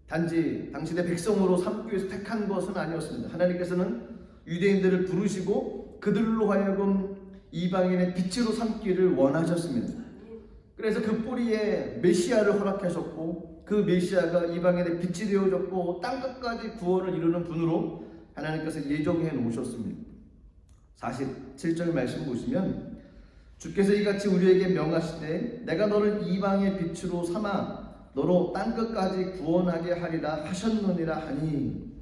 단지 당신의 백성으로 삼기 위해서 택한 것은 아니었습니다. 하나님께서는 유대인들을 부르시고 그들로 하여금 이방인의 빛으로 삼기를 원하셨습니다. 그래서 그 뿌리에 메시아를 허락하셨고 그 메시아가 이방인의 빛이 되어졌고 땅끝까지 구원을 이루는 분으로 하나님께서 예정해 놓으셨습니다. 47절 말씀 보시면 주께서 이같이 우리에게 명하시되 내가 너를 이방의 빛으로 삼아 너로 땅끝까지 구원하게 하리라 하셨느니라 하니,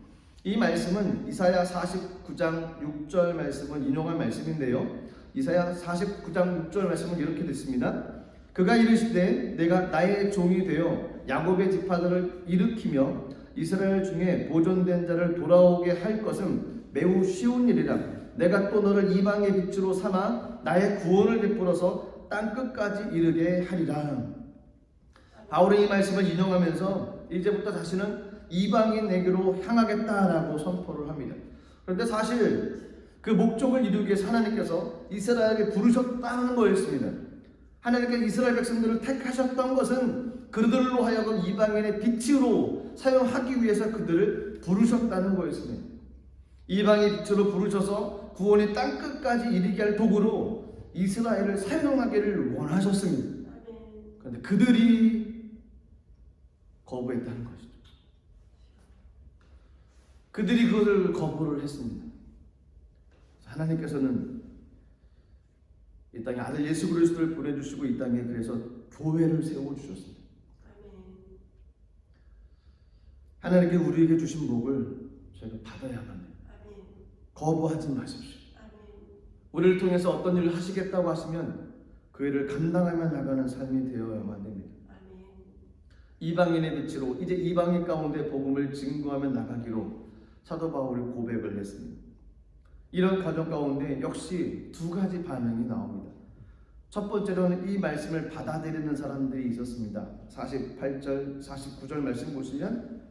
이 말씀은 이사야 49장 6절 말씀을 인용한 말씀인데요. 이사야 49장 6절 말씀은 이렇게 됐습니다. 그가 이르시되 내가 나의 종이 되어 야곱의 지파들을 일으키며 이스라엘 중에 보존된 자를 돌아오게 할 것은 매우 쉬운 일이라. 내가 또 너를 이방의 빛으로 삼아 나의 구원을 베풀어서 땅끝까지 이르게 하리라. 바울은 이 말씀을 인용하면서 이제부터 자신은 이방인에게로 향하겠다라고 선포를 합니다. 그런데 사실 그 목적을 이루기 위해서 하나님께서 이스라엘에 부르셨다는 거였습니다. 하나님께서 이스라엘 백성들을 택하셨던 것은 그들로 하여금 이방인의 빛으로 사용하기 위해서 그들을 부르셨다는 거였습니다. 이방의 빛으로 부르셔서 구원이 땅끝까지 이르게 할 도구로 이스라엘을 사용하기를 원하셨습니다. 그런데 그들이 거부했다는 것이죠. 그들이 그것을 거부를 했습니다. 하나님께서는 이 땅에 아들 예수 그리스도를 보내주시고 이 땅에 그래서 교회를 세워주셨습니다. 하나님께 우리에게 주신 복을 저희가 받아야만 해요. 거부하지 마십시오. 우리를 통해서 어떤 일을 하시겠다고 하시면 그 일을 감당하며 나가는 삶이 되어야만 됩니다. 이방인의 빛으로 이제 이방인 가운데 복음을 증거하며 나가기로 사도 바울이 고백을 했습니다. 이런 과정 가운데 역시 두 가지 반응이 나옵니다. 첫 번째로는 이 말씀을 받아들이는 사람들이 있었습니다. 48절, 49절 말씀 보시면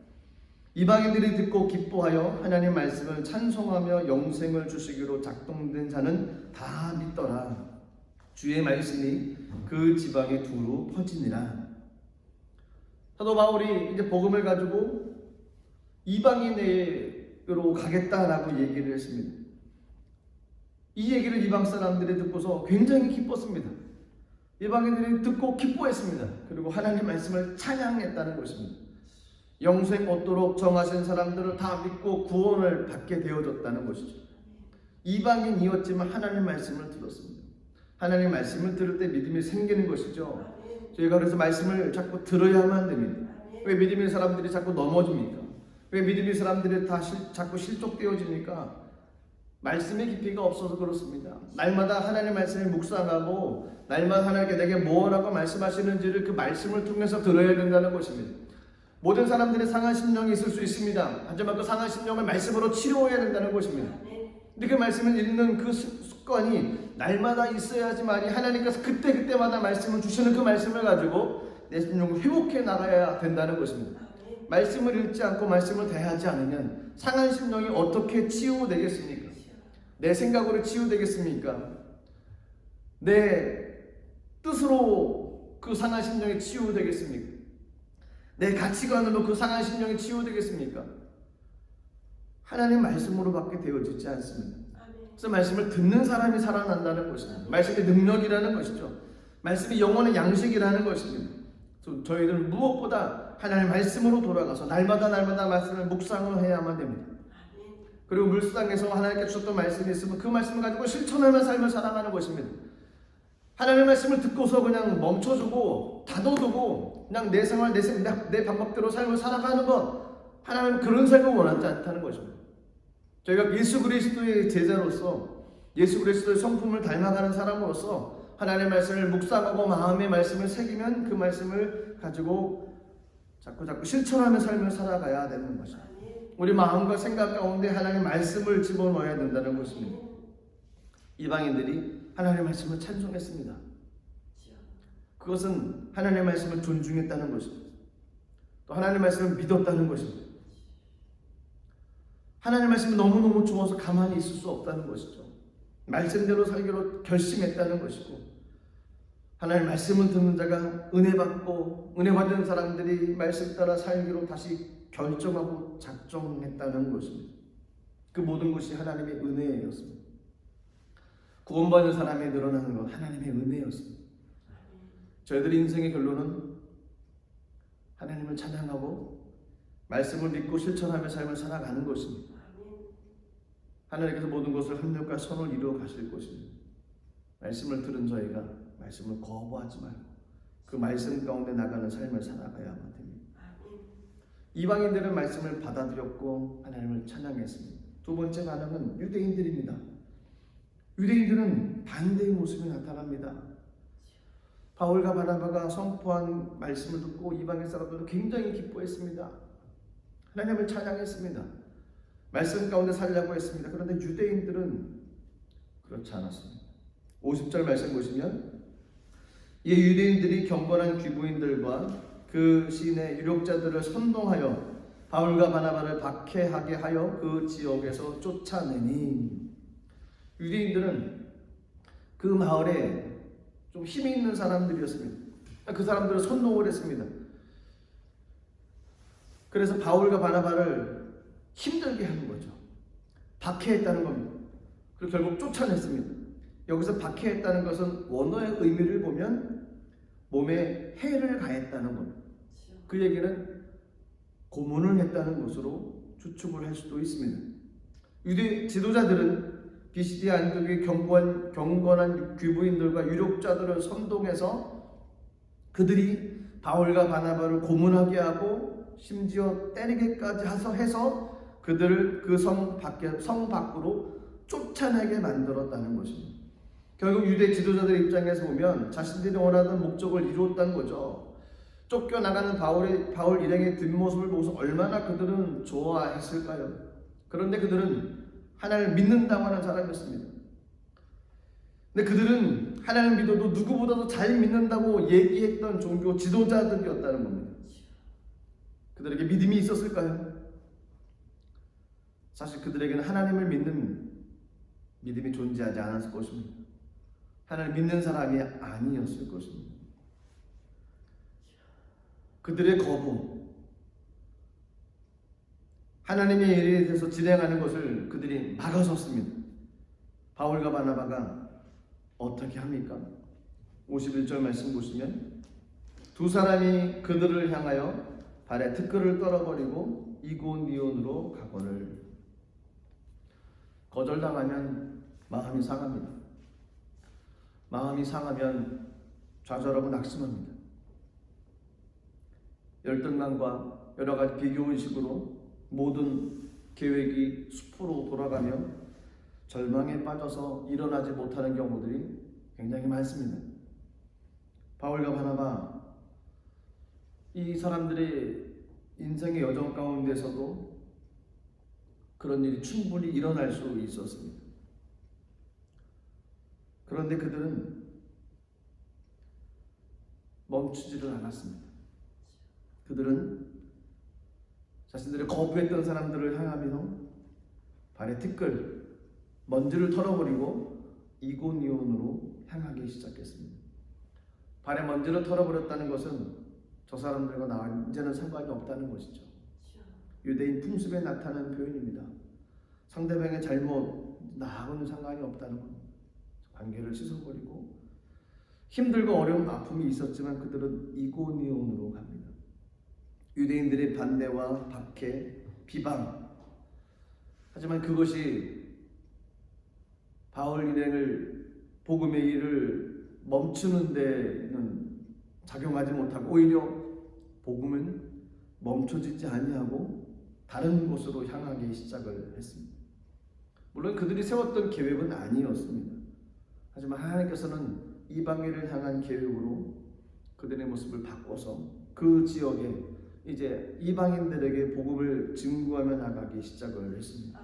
이방인들이 듣고 기뻐하여 하나님 말씀을 찬송하며 영생을 주시기로 작동된 자는 다 믿더라. 주의 말씀이 그 지방에 두루 퍼지니라. 사도 바울이 이제 복음을 가지고 이방인으로 가겠다라고 얘기를 했습니다. 이 얘기를 이방 사람들이 듣고서 굉장히 기뻤습니다. 이방인들이 듣고 기뻐했습니다. 그리고 하나님 말씀을 찬양했다는 것입니다. 영생 얻도록 정하신 사람들을 다 믿고 구원을 받게 되어졌다는 것이죠. 이방인이었지만 하나님 말씀을 들었습니다. 하나님 말씀을 들을 때 믿음이 생기는 것이죠. 저희가 그래서 말씀을 자꾸 들어야만 됩니다. 왜 믿음의 사람들이 자꾸 넘어집니까? 왜 믿음의 사람들이 다 자꾸 실족되어집니까? 말씀의 깊이가 없어서 그렇습니다. 날마다 하나님의 말씀을 묵상하고 날마다 하나님께 내게 무엇라고 말씀하시는지를 그 말씀을 통해서 들어야 된다는 것입니다. 모든 사람들의 상한 심령이 있을 수 있습니다. 하지만 그 상한 심령을 말씀으로 치료해야 된다는 것입니다. 근데 그 말씀을 읽는 그 습관이 날마다 있어야지만이 하나님께서 그때그때마다 말씀을 주시는 그 말씀을 가지고 내 심령을 회복해 나가야 된다는 것입니다. 말씀을 읽지 않고 말씀을 대하지 않으면 상한 심령이 어떻게 치유되겠습니까? 내 생각으로 치유되겠습니까? 내 뜻으로 그 상한 심령이 치유되겠습니까? 내 가치관으로 그 상한 심령이 치유되겠습니까? 하나님 말씀으로밖에 되어지지 않습니다. 그래서 말씀을 듣는 사람이 살아난다는 것입니다. 말씀이 능력이라는 것이죠. 말씀이 영혼의 양식이라는 것입니다. 저희들은 무엇보다 하나님의 말씀으로 돌아가서 날마다 말씀을 묵상을 해야만 됩니다. 그리고 물상에서 하나님께 주셨던 말씀이 있으면 그 말씀을 가지고 실천하며 삶을 살아가는 것입니다. 하나님의 말씀을 듣고서 그냥 멈춰주고 다둬두고 그냥 내 생활, 내 방법대로 삶을 살아가는 것, 하나님은 그런 삶을 원하지 않다는 것입니다. 저희가 예수 그리스도의 제자로서 예수 그리스도의 성품을 닮아가는 사람으로서 하나님의 말씀을 묵상하고 마음의 말씀을 새기면 그 말씀을 가지고 자꾸 실천하며 삶을 살아가야 되는 것입니다. 우리 마음과 생각 가운데 하나님의 말씀을 집어넣어야 된다는 것입니다. 이방인들이 하나님의 말씀을 찬송했습니다. 그것은 하나님의 말씀을 존중했다는 것입니다. 또 하나님의 말씀을 믿었다는 것입니다. 하나님의 말씀이 너무너무 좋아서 가만히 있을 수 없다는 것이죠. 말씀대로 살기로 결심했다는 것이고, 하나님의 말씀을 듣는 자가 은혜 받는 사람들이 말씀 따라 살기로 다시 결정하고 작정했다는 것입니다. 그 모든 것이 하나님의 은혜였습니다. 구원받는 사람이 늘어나는 것 하나님의 은혜였습니다. 저희들 인생의 결론은 하나님을 찬양하고 말씀을 믿고 실천하며 삶을 살아가는 것입니다. 하나님께서 모든 것을 합력과 선을 이루어 가실 것입니다. 말씀을 들은 저희가 말씀을 거부하지 말고 그 말씀 가운데 나가는 삶을 살아가야만 됩니다. 이방인들은 말씀을 받아들였고 하나님을 찬양했습니다. 두 번째 반응은 유대인들입니다. 유대인들은 반대의 모습이 나타납니다. 바울과 바나바가 선포한 말씀을 듣고 이방인 사람들은 굉장히 기뻐했습니다. 하나님을 찬양했습니다. 말씀 가운데 살려고 했습니다. 그런데 유대인들은 그렇지 않았습니다. 50절 말씀 보시면, 이 유대인들이 경건한 귀부인들과 그 시인의 유력자들을 선동하여 바울과 바나바를 박해하게 하여 그 지역에서 쫓아내니, 유대인들은 그 마을에 좀 힘이 있는 사람들이었습니다. 그 사람들을 선동을 했습니다. 그래서 바울과 바나바를 힘들게 하는 거죠. 박해했다는 겁니다. 그리고 결국 쫓아냈습니다. 여기서 박해했다는 것은 원어의 의미를 보면 몸에 해를 가했다는 겁니다. 그 얘기는 고문을 했다는 것으로 추측을 할 수도 있습니다. 유대 지도자들은 비시디아 안독의 경건한 귀부인들과 유력자들을 선동해서 그들이 바울과 바나바를 고문하게 하고 심지어 때리게까지 해서 그들을 그 성 밖으로 쫓아내게 만들었다는 것입니다. 결국 유대 지도자들 입장에서 보면 자신들이 원하던 목적을 이루었다는 거죠. 쫓겨나가는 바울 일행의 뒷모습을 보고서 얼마나 그들은 좋아했을까요? 그런데 그들은 하나님을 믿는다고 하는 사람이었습니다. 근데 그들은 하나님을 믿어도 누구보다도 잘 믿는다고 얘기했던 종교 지도자들이었다는 겁니다. 그들에게 믿음이 있었을까요? 사실 그들에게는 하나님을 믿는 믿음이 존재하지 않았을 것입니다. 하나님을 믿는 사람이 아니었을 것입니다. 그들의 거부, 하나님의 일에 대해서 진행하는 것을 그들이 막아섰습니다. 바울과 바나바가 어떻게 합니까? 51절 말씀 보시면, 두 사람이 그들을 향하여 발에 티끌을 떨어버리고 이고니온으로 가거늘. 거절당하면 마음이 상합니다. 마음이 상하면 좌절하고 낙심합니다. 열등감과 여러 가지 비교의식으로 모든 계획이 숲으로 돌아가며 절망에 빠져서 일어나지 못하는 경우들이 굉장히 많습니다. 바울과 바나바, 이 사람들의 인생의 여정 가운데서도 그런 일이 충분히 일어날 수 있었습니다. 그런데 그들은 멈추지를 않았습니다. 그들은 자신들이 거부했던 사람들을 향하며 발에 티끌, 먼지를 털어버리고 이고니온으로 향하기 시작했습니다. 발에 먼지를 털어버렸다는 것은 저 사람들과 나 이제는 상관이 없다는 것이죠. 유대인 풍습에 나타나는 표현입니다. 상대방의 잘못, 나하고는 상관이 없다는 것. 관계를 씻어버리고 힘들고 어려운 아픔이 있었지만 그들은 이고니온으로 갑니다. 유대인들의 반대와 박해, 비방. 하지만 그것이 바울 일행을 복음의 일을 멈추는 데는 작용하지 못하고 오히려 복음은 멈춰지지 아니하고 다른 곳으로 향하기 시작을 했습니다. 물론 그들이 세웠던 계획은 아니었습니다. 하지만 하나님께서는 이방인을 향한 계획으로 그들의 모습을 바꿔서 그 지역에 이제 이방인들에게 복음을 증거하며 나가기 시작을 했습니다.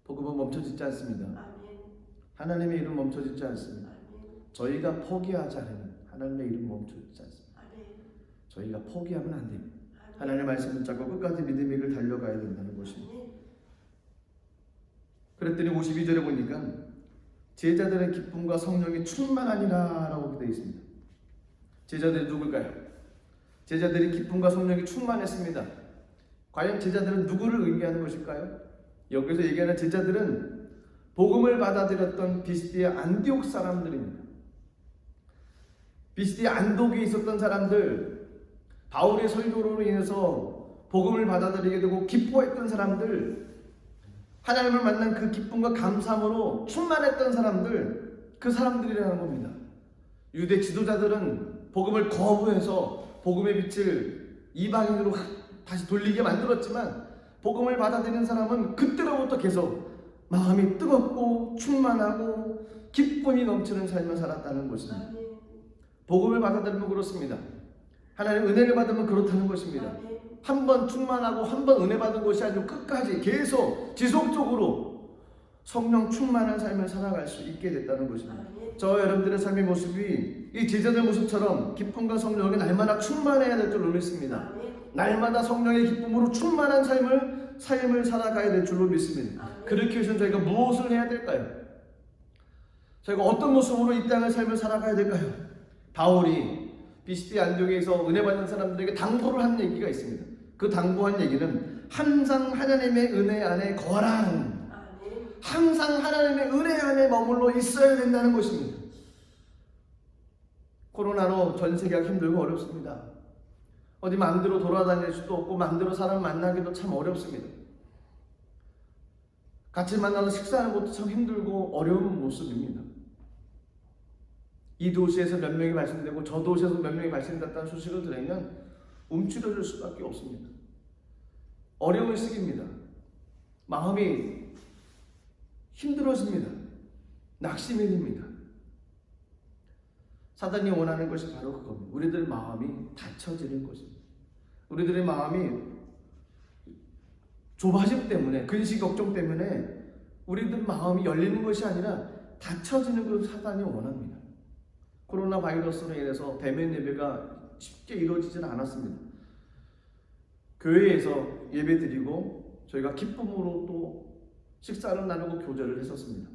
복음은 멈춰지지 않습니다. 하나님의 이름 멈춰지지 않습니다. 저희가 포기하지 않으면 하나님의 이름 멈춰지지 않습니다. 저희가 포기하면 안 됩니다. 하나님의 말씀을 붙잡고 끝까지 믿음의 길을 달려가야 된다는 것입니다. 그랬더니 52절에 보니까 제자들의 기쁨과 성령이 충만하니라 라고 되어 있습니다. 제자들이 누굴까요? 제자들이 기쁨과 성령이 충만했습니다. 과연 제자들은 누구를 의미하는 것일까요? 여기서 얘기하는 제자들은 복음을 받아들였던 비스디아 안디옥 사람들입니다. 비스디아 안독에 있었던 사람들, 바울의 설교로 인해서 복음을 받아들이게 되고 기뻐했던 사람들, 하나님을 만난 그 기쁨과 감사함으로 충만했던 사람들, 그 사람들이라는 겁니다. 유대 지도자들은 복음을 거부해서 복음의 빛을 이방인으로 다시 돌리게 만들었지만 복음을 받아들인 사람은 그때로부터 계속 마음이 뜨겁고 충만하고 기쁨이 넘치는 삶을 살았다는 것입니다. 복음을 받아들이면 그렇습니다. 하나님 은혜를 받으면 그렇다는 것입니다. 한 번 충만하고 한 번 은혜 받은 것이 아니고 끝까지 계속 지속적으로 성령 충만한 삶을 살아갈 수 있게 됐다는 것입니다. 저와 여러분들의 삶의 모습이 이 제자들 모습처럼 기쁨과 성령이 날마다 충만해야 될 줄로 믿습니다. 날마다 성령의 기쁨으로 충만한 삶을 살아가야 될 줄로 믿습니다. 그렇기 위해서는 저희가 무엇을 해야 될까요? 저희가 어떤 모습으로 이 땅의 삶을 살아가야 될까요? 바울이 비스디아 안디옥에서 은혜 받는 사람들에게 당부를 한 얘기가 있습니다. 그 당부한 얘기는 항상 하나님의 은혜 안에 거하라. 항상 하나님의 은혜 안에 머물러 있어야 된다는 것입니다. 코로나로 전 세계가 힘들고 어렵습니다. 어디 마음대로 돌아다닐 수도 없고 마음대로 사람 만나기도 참 어렵습니다. 같이 만나서 식사하는 것도 참 힘들고 어려운 모습입니다. 이 도시에서 몇 명이 발생되고 저 도시에서 몇 명이 발생됐다는 소식을 들으면 움츠러들 수밖에 없습니다. 어려운 시기입니다. 마음이 힘들어집니다. 낙심이 됩니다. 사단이 원하는 것이 바로 그겁니다. 우리들의 마음이 닫혀지는 것입니다. 우리들의 마음이 좁아짐 때문에, 근심 걱정 때문에 우리들 마음이 열리는 것이 아니라 닫혀지는 걸 사단이 원합니다. 코로나 바이러스로 인해서 대면 예배가 쉽게 이루어지지는 않았습니다. 교회에서 예배 드리고 저희가 기쁨으로 또 식사를 나누고 교제를 했었습니다.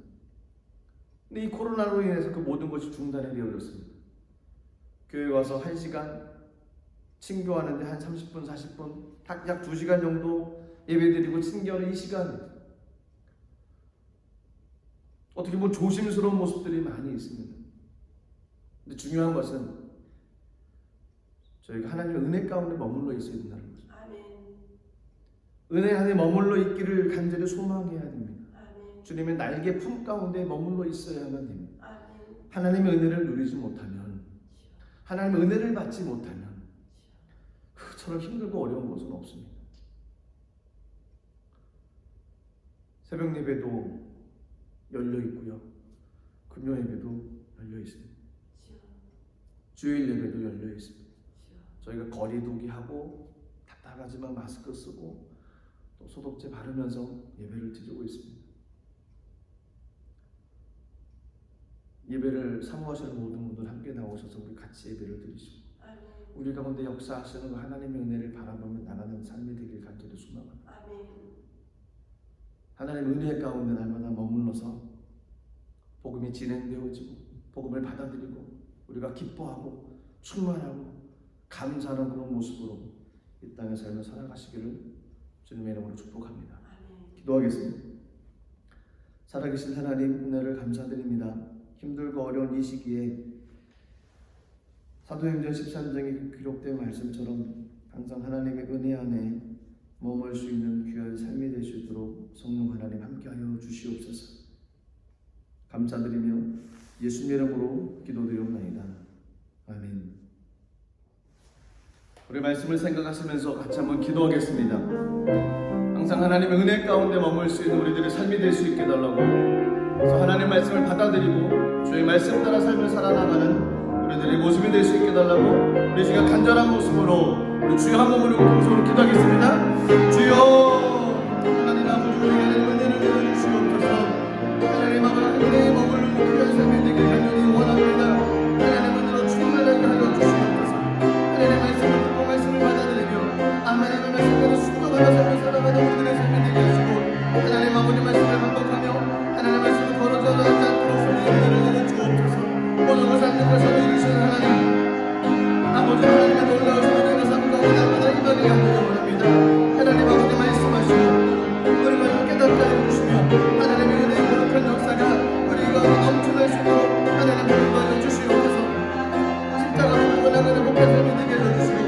근데 이 코로나로 인해서 그 모든 것이 중단이 되어졌습니다. 교회 와서 1시간 친교하는데 한 30분, 40분, 약 2시간 정도 예배드리고 친교하는 이 시간, 어떻게 보면 조심스러운 모습들이 많이 있습니다. 근데 중요한 것은 저희가 하나님의 은혜 가운데 머물러 있어야 된다는 거죠. 은혜 안에 머물러 있기를 간절히 소망해야 됩니다. 주님의 날개 품 가운데 머물러 있어야만 됩니다. 하나님의 은혜를 누리지 못하면, 하나님의 은혜를 받지 못하면 그처럼 힘들고 어려운 것은 없습니다. 새벽 예배도 열려 있고요. 금요 예배도 열려 있습니다. 주일 예배도 열려 있습니다. 저희가 거리두기 하고 답답하지만 마스크 쓰고 또 소독제 바르면서 예배를 드리고 있습니다. 예배를 사모하시는 모든 분들 함께 나오셔서 우리 같이 예배를 드리시고 우리 가운데 역사하시는 그 하나님의 은혜를 바라보며 나가는 삶이 되길 간절히 소망합니다. 하나님의 은혜 가운데 날마다 머물러서 복음이 진행되어지고 복음을 받아들이고 우리가 기뻐하고 충만하고 감사하는 그런 모습으로 이 땅의 삶을 살아가시기를 주님의 이름으로 축복합니다. 기도하겠습니다. 살아계신 하나님, 은혜를 감사드립니다. 힘들고 어려운 이 시기에 사도행전 13장에 기록된 말씀처럼 항상 하나님의 은혜 안에 머물 수 있는 귀한 삶이 될 수 있도록 성령 하나님 함께하여 주시옵소서. 감사드리며 예수님 이름으로 기도드리옵나이다. 아멘. 우리 말씀을 생각하시면서 같이 한번 기도하겠습니다. 항상 하나님의 은혜 가운데 머물 수 있는 우리들의 삶이 될 수 있게 해달라고, 그래서 하나님의 말씀을 받아들이고 주의 말씀 따라 삶을 살아나가는 우리들의 모습이 될 수 있게 해달라고 우리 시간 간절한 모습으로 우리 주여 한 몸으로 공성으로 기도하겠습니다. 주여 하나님 아버지, 우리에게 은혜를 내려주시옵소서. 하나님 아버지, 은혜에 머무르는 귀한 삶이 되길 간절히 원합니다. 하나님 은혜로 충만하게 하여 주시옵소서. 하나님의 말씀을 듣고 말씀을 받아들이며 하나님의 말씀대로 순종하며 삶을 살아가는 우리들의 삶이 되게 하시고, 하나님 아버지 말씀을 반복하며 하나님의 말씀을 걸어져 나가지 않도록 성령의 은혜를 내려주옵소서. 모든 것을 하는 것을 이루시는 하나님 아버지, 하나님의 놀라우신 은혜가 삶 가운데 날마다 임하게 하기를 원합니다. 하나님 아버지 말씀하시고 우리 말씀 깨닫게 해주시며 하나님의 은혜의 거룩한 역사가 우리 가운데 넘쳐날 수 있도록 하나님 도와주여 주시옵소서. 십자가로 끌고 나가는 복된 삶이 되게 해주시고,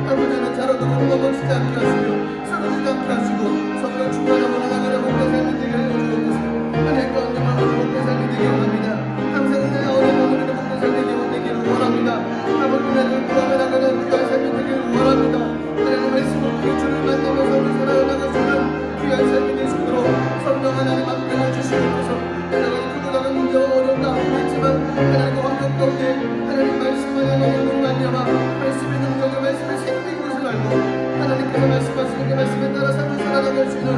아버지는 자로도 넘어지지 않게 하시며 쓰러지지 않게 하시고 성령 충만하고 나가는 복된 삶이 되게 해주옵소서. 하나님 가운데 머무는 복된 삶이 되게 원합니다. 항상 은혜가 어린 머무는 복된 삶이 되기를 원합니다. 아버지 은혜를 구하며 나가는 귀한 삶이 되기를 원합니다. 하나님 말씀을 통해 주를 만나며 삶을 살아나갈 수 있는 귀한 삶이 될 수 있도록 성령 하나님 함께해 주시옵소서. 하나님 크고 작은 문제와 어려움도 함께 있지만 하나님의 환경 가운데 하나님 말씀만이 너희를 만나마 말씀의 능력을 말씀의 생명인 것을 알고 하나님께서 말씀하시는 그 말씀에 따라 삶을 살아나갈 수 있는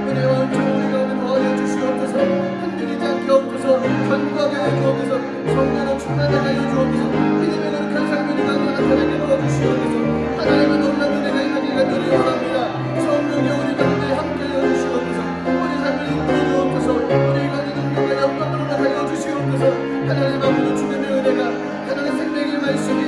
은혜와 은총을 우리 가운데 더하여 주시옵소서. 흔들리지 않게 하옵소서. 견고하게 하여 주옵소서. 성령으로 충만하게 하여 주옵소서. 믿음의 거룩한 삶을 우리 가운데 나타나게 도와주시옵소서. 하나님의 놀라운 은혜가 임하기를 간절히 원합니다. 성령이 우리 가운데 함께하여 주시옵소서. 우리 삶을 이끌어 주옵소서. 우리 가운데 능력과 영광으로 나타나여 주시옵소서. 하나님 아버지 주님의 은혜가, 하나님의 생명의 말씀이,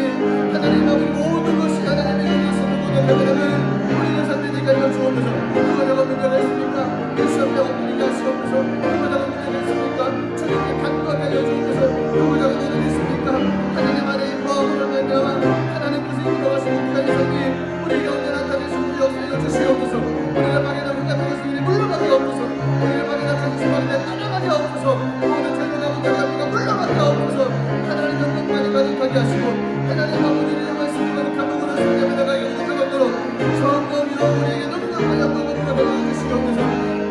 하나님 아버지 모든 것이 하나님의 은혜에서 모든 하나님을 우리의 삶에 되게 하여 주옵소서. 그거다가 문제가 있습니까? 일수없다고 문제가 하시옵소서. 그거다가 문제가 있습니까? 주님께 간과하게 하여 주옵소서. 그거다가 문제가 있습니까? 하나님 안에 인마음으로 말미암아 하나님께서 인도하시는 귀한 삶이 우리 가운데 나타낼 수 있는 역사여 주시옵소서. 우리가 막에 나온 것을 물러가게 없소서. 우리가 막에 나타낸 수박에 떠나가게 없소서. 모든 죄가 문제가 물러가게 없소서. 하나님 영광만이 가득하게 하시고 하나님 아버지의 말씀을 가득한 몸으로 성령에 나가게 해주시옵도록 성령이여 우리에게 능력과 영광을 부어주시옵소서.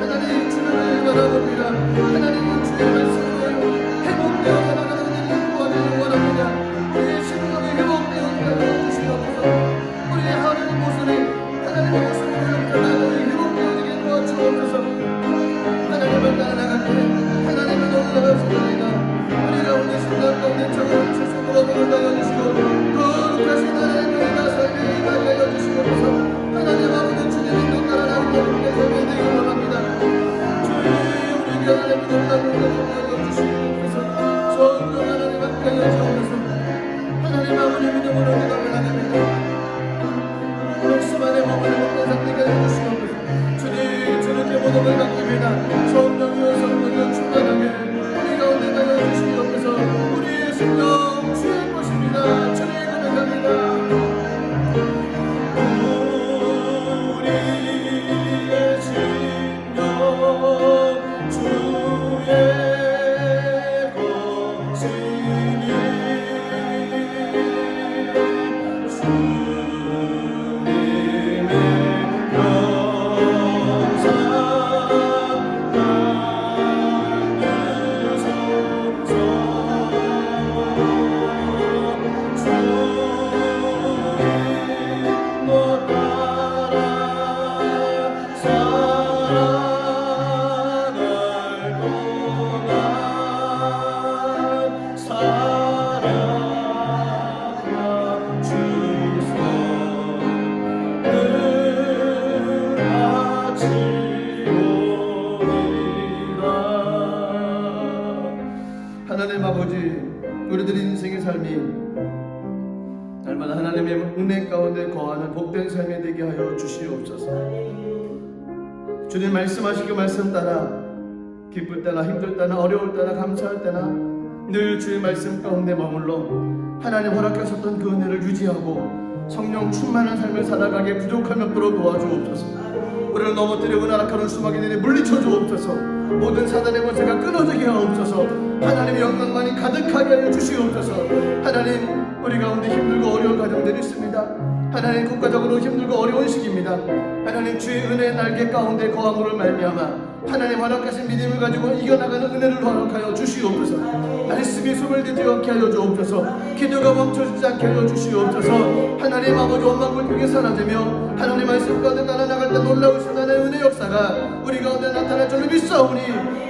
하나님 주님을 바라봅니다. 하나님 주의 말씀을 회복되어 나가는 은혜를 구하기를 원합니다. 우리의 심령이 회복되어 주시옵소서. 우리의 하나님 모습이 하나님의 모습을 나가 우리 회복되어지게 도와주옵소서. 하나님을 따라나갈 때 하나님을 놀라우신 은혜가 우리 가운데 심령 가운데 적을 주심으로 놀라여 주시고 거룩하신 하나님의 은혜가 삶에 임하게 하여 주시옵소서. 하나님 아버지 주님의 인도 따라 나가는 우리의 삶이 되기를 원합니다. 주의 우리 하나님의 놀라운 은혜를 하여 주시옵소서. 성령 하나님 함께 하여 주옵소서. 하나님 아버지 믿음으로 기도합니다. 말씀 안에 머무는 복된 삶 되게 하여 주시옵소서. 주님 주님께 모든 걸 맡깁니다. 성령이여 성령이여 충만하게 우리 가운데 하여 주시옵소서. 우리의 심령 주의 것입니다. 주의 고백합니다. 우리의 심령 주의 하나님 아버지, 우리들의 인생의 삶이 날마다 하나님의 은혜 가운데 거하는 복된 삶이 되게 하여 주시옵소서. 주님 말씀하시기 말씀 따라 기쁠 때나 힘들 때나 어려울 때나 감사할 때나 늘 주의 말씀 가운데 머물러 하나님 허락하셨던 그 은혜를 유지하고 성령 충만한 삶을 살아가게 부족함이 없도록 도와주옵소서. 우리를 넘어뜨리고 나락하는 수막이들이 물리쳐 주옵소서. 모든 사단의 권세가 끊어지게 하옵소서. 하나님의 영광만이 가득하게 하여 주시옵소서. 하나님, 우리 가운데 힘들고 어려운 가정들이 있습니다. 하나님, 국가적으로 힘들고 어려운 시기입니다. 하나님, 주의 은혜의 날개 가운데 거함으로 말미암아 하나님 허락하신 믿음을 가지고 이겨나가는 은혜를 허락하여 주시옵소서. 말씀이 숨을 내지 않게 하여 주옵소서. 기도가 멈춰지지 않게 하여 주시옵소서. 하나님 아버지, 원망불평이 사라지며 하나님 말씀 가운데 따라나갈 때 놀라우신 하나님의 은혜 역사가 우리 가운데 나타날 줄로 믿사오니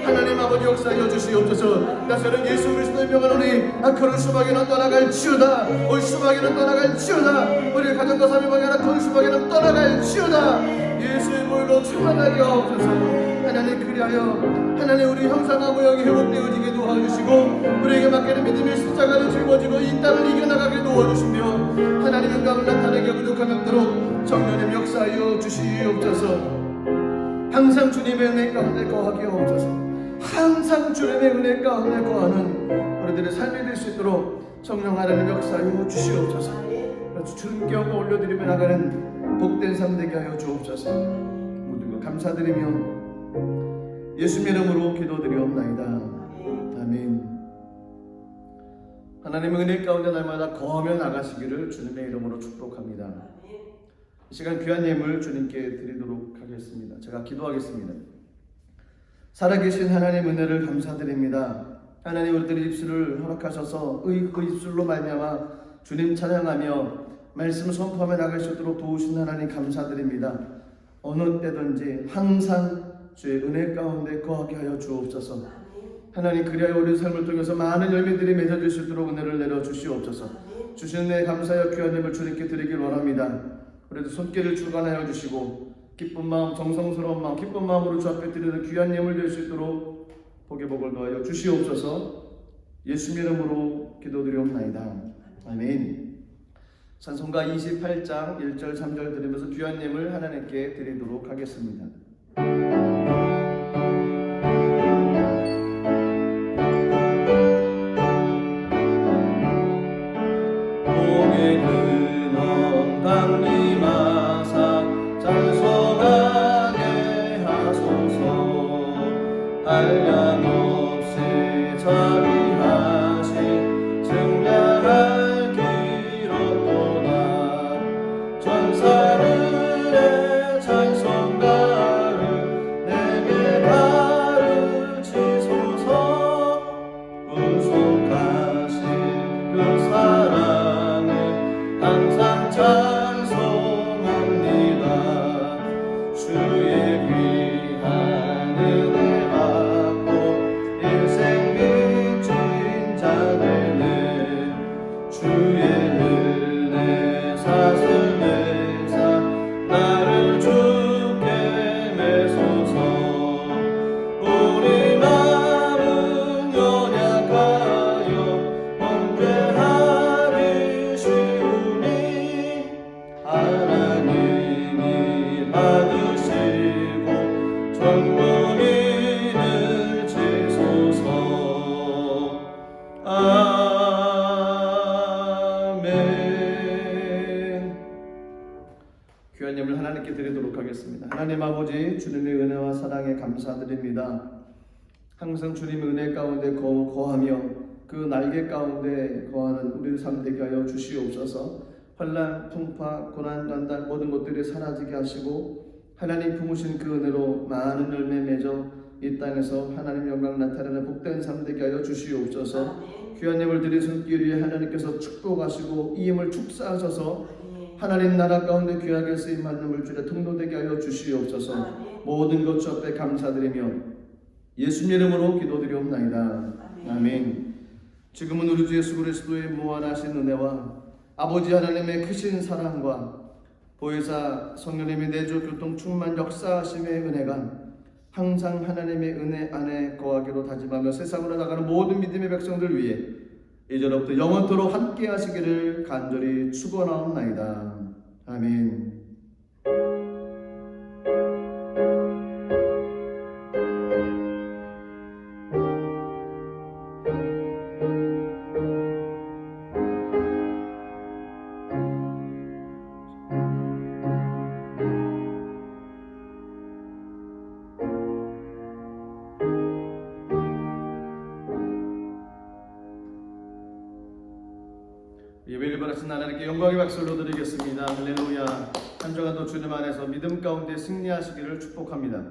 하나님 아버지 역사하여 주시옵소서. 나서는 예수 그리스도의 명하노니 악한 수박에는 떠나갈지어다. 올 수박에는 떠나갈지어다. 우리 가정과 삶의 방향 악한 수박에는 떠나갈지어다. 예수의 보혈로 충만하게 하옵소서. 하나님, 그리하여 하나님 우리 형상과 모양이 회복되어지게 도와주시고 우리에게 맡기는 믿음의 십자가를 짊어지고 이 땅을 이겨나가게 도와주시며 하나님의 영광을 나타내게 부족함이 없도록 성령님 역사하여 주시옵소서. 항상 주님의 은혜 가운데 거하게 하옵소서. 항상 주님의 은혜 가운데 거하는 우리들의 삶이 될 수 있도록 성령 하나님 역사하여 주시옵소서. 주님께 올려드리며 나가는 복된 삶 되게 하여 주옵소서. 모든 것 감사드리며 예수님 이름으로 기도드리옵나이다. 아멘. 하나님의 은혜 가운데 날마다 거하며 나가시기를 주님의 이름으로 축복합니다. 이 시간 귀한 예물 주님께 드리도록 하겠습니다. 제가 기도하겠습니다. 살아계신 하나님 은혜를 감사드립니다. 하나님, 우리들의 입술을 허락하셔서 그 입술로 말미암아 주님 찬양하며 말씀을 선포하며 나갈 수 있도록 도우신 하나님 감사드립니다. 어느 때든지 항상 주의 은혜 가운데 거하게 하여 주옵소서. 하나님, 그리하여 우리 삶을 통해서 많은 열매들이 맺어질 수 있도록 은혜를 내려 주시옵소서. 주신 은혜 감사하여 귀한 예물 주님께 드리길 원합니다. 우리도 손길을 주관하여 주시고 기쁜 마음, 정성스러운 마음, 기쁜 마음으로 주 앞에 드리는 귀한 예물 될 수 있도록 복의 복을 더하여 주시옵소서. 예수 이름으로 기도드리옵나이다. 아멘. 찬송가 28장 1절 3절 드리면서 귀한 예물 하나님께 드리도록 하겠습니다. 봄의 근원 강림하사 찬송하게 하소서. 한량없이 자비하신 증량할 길 없도다. 전사들의 찬송가를 내게 가르치소서. 구속하신 그 사랑을 항상 찬송합니다. 주의 귀한 은혜 받고 인생 빚진 자들은 주의 은혜 사슬내사 나를 주께 매소서. 우리 마음은 연약하여 범죄하기 쉬우니 하나님이 받으시고 전문인을 치소서. 아멘. 귀한 예물 하나님께 드리도록 하겠습니다. 하나님 아버지, 주님의 은혜와 사랑에 감사드립니다. 항상 주님의 은혜 가운데 거하며 그 날개 가운데 거하는 우리 삶 되게 하여 주시옵소서. 환난, 풍파, 고난, 난단 모든 것들이 사라지게 하시고 하나님 품으신 그 은혜로 많은 열매 맺어 이 땅에서 하나님 영광 나타나는 복된 삶 되게 하여 주시옵소서. 귀한 예물 드린 손길 위에 하나님께서 축복하시고 이 예물 축사하셔서 하나님 나라 가운데 귀하게 쓰임받는 물질에 통도되게 하여 주시옵소서. 모든 것 주 앞에 감사드리며 예수님 이름으로 기도드리옵나이다. 아멘. 지금은 우리 주 예수 그리스도의 무한하신 은혜와 아버지 하나님의 크신 사랑과 보혜사 성령님의 내주 교통 충만 역사하심의 은혜가 항상 하나님의 은혜 안에 거하기로 다짐하며 세상으로 나가는 모든 믿음의 백성들 위해 이제로부터 영원토록 함께 하시기를 간절히 축원하옵나이다. 아멘. 예배를 바라신 하나님께 영광의 박수를 드리겠습니다. 할렐루야. 한 주간도 주님 안에서 믿음 가운데 승리하시기를 축복합니다.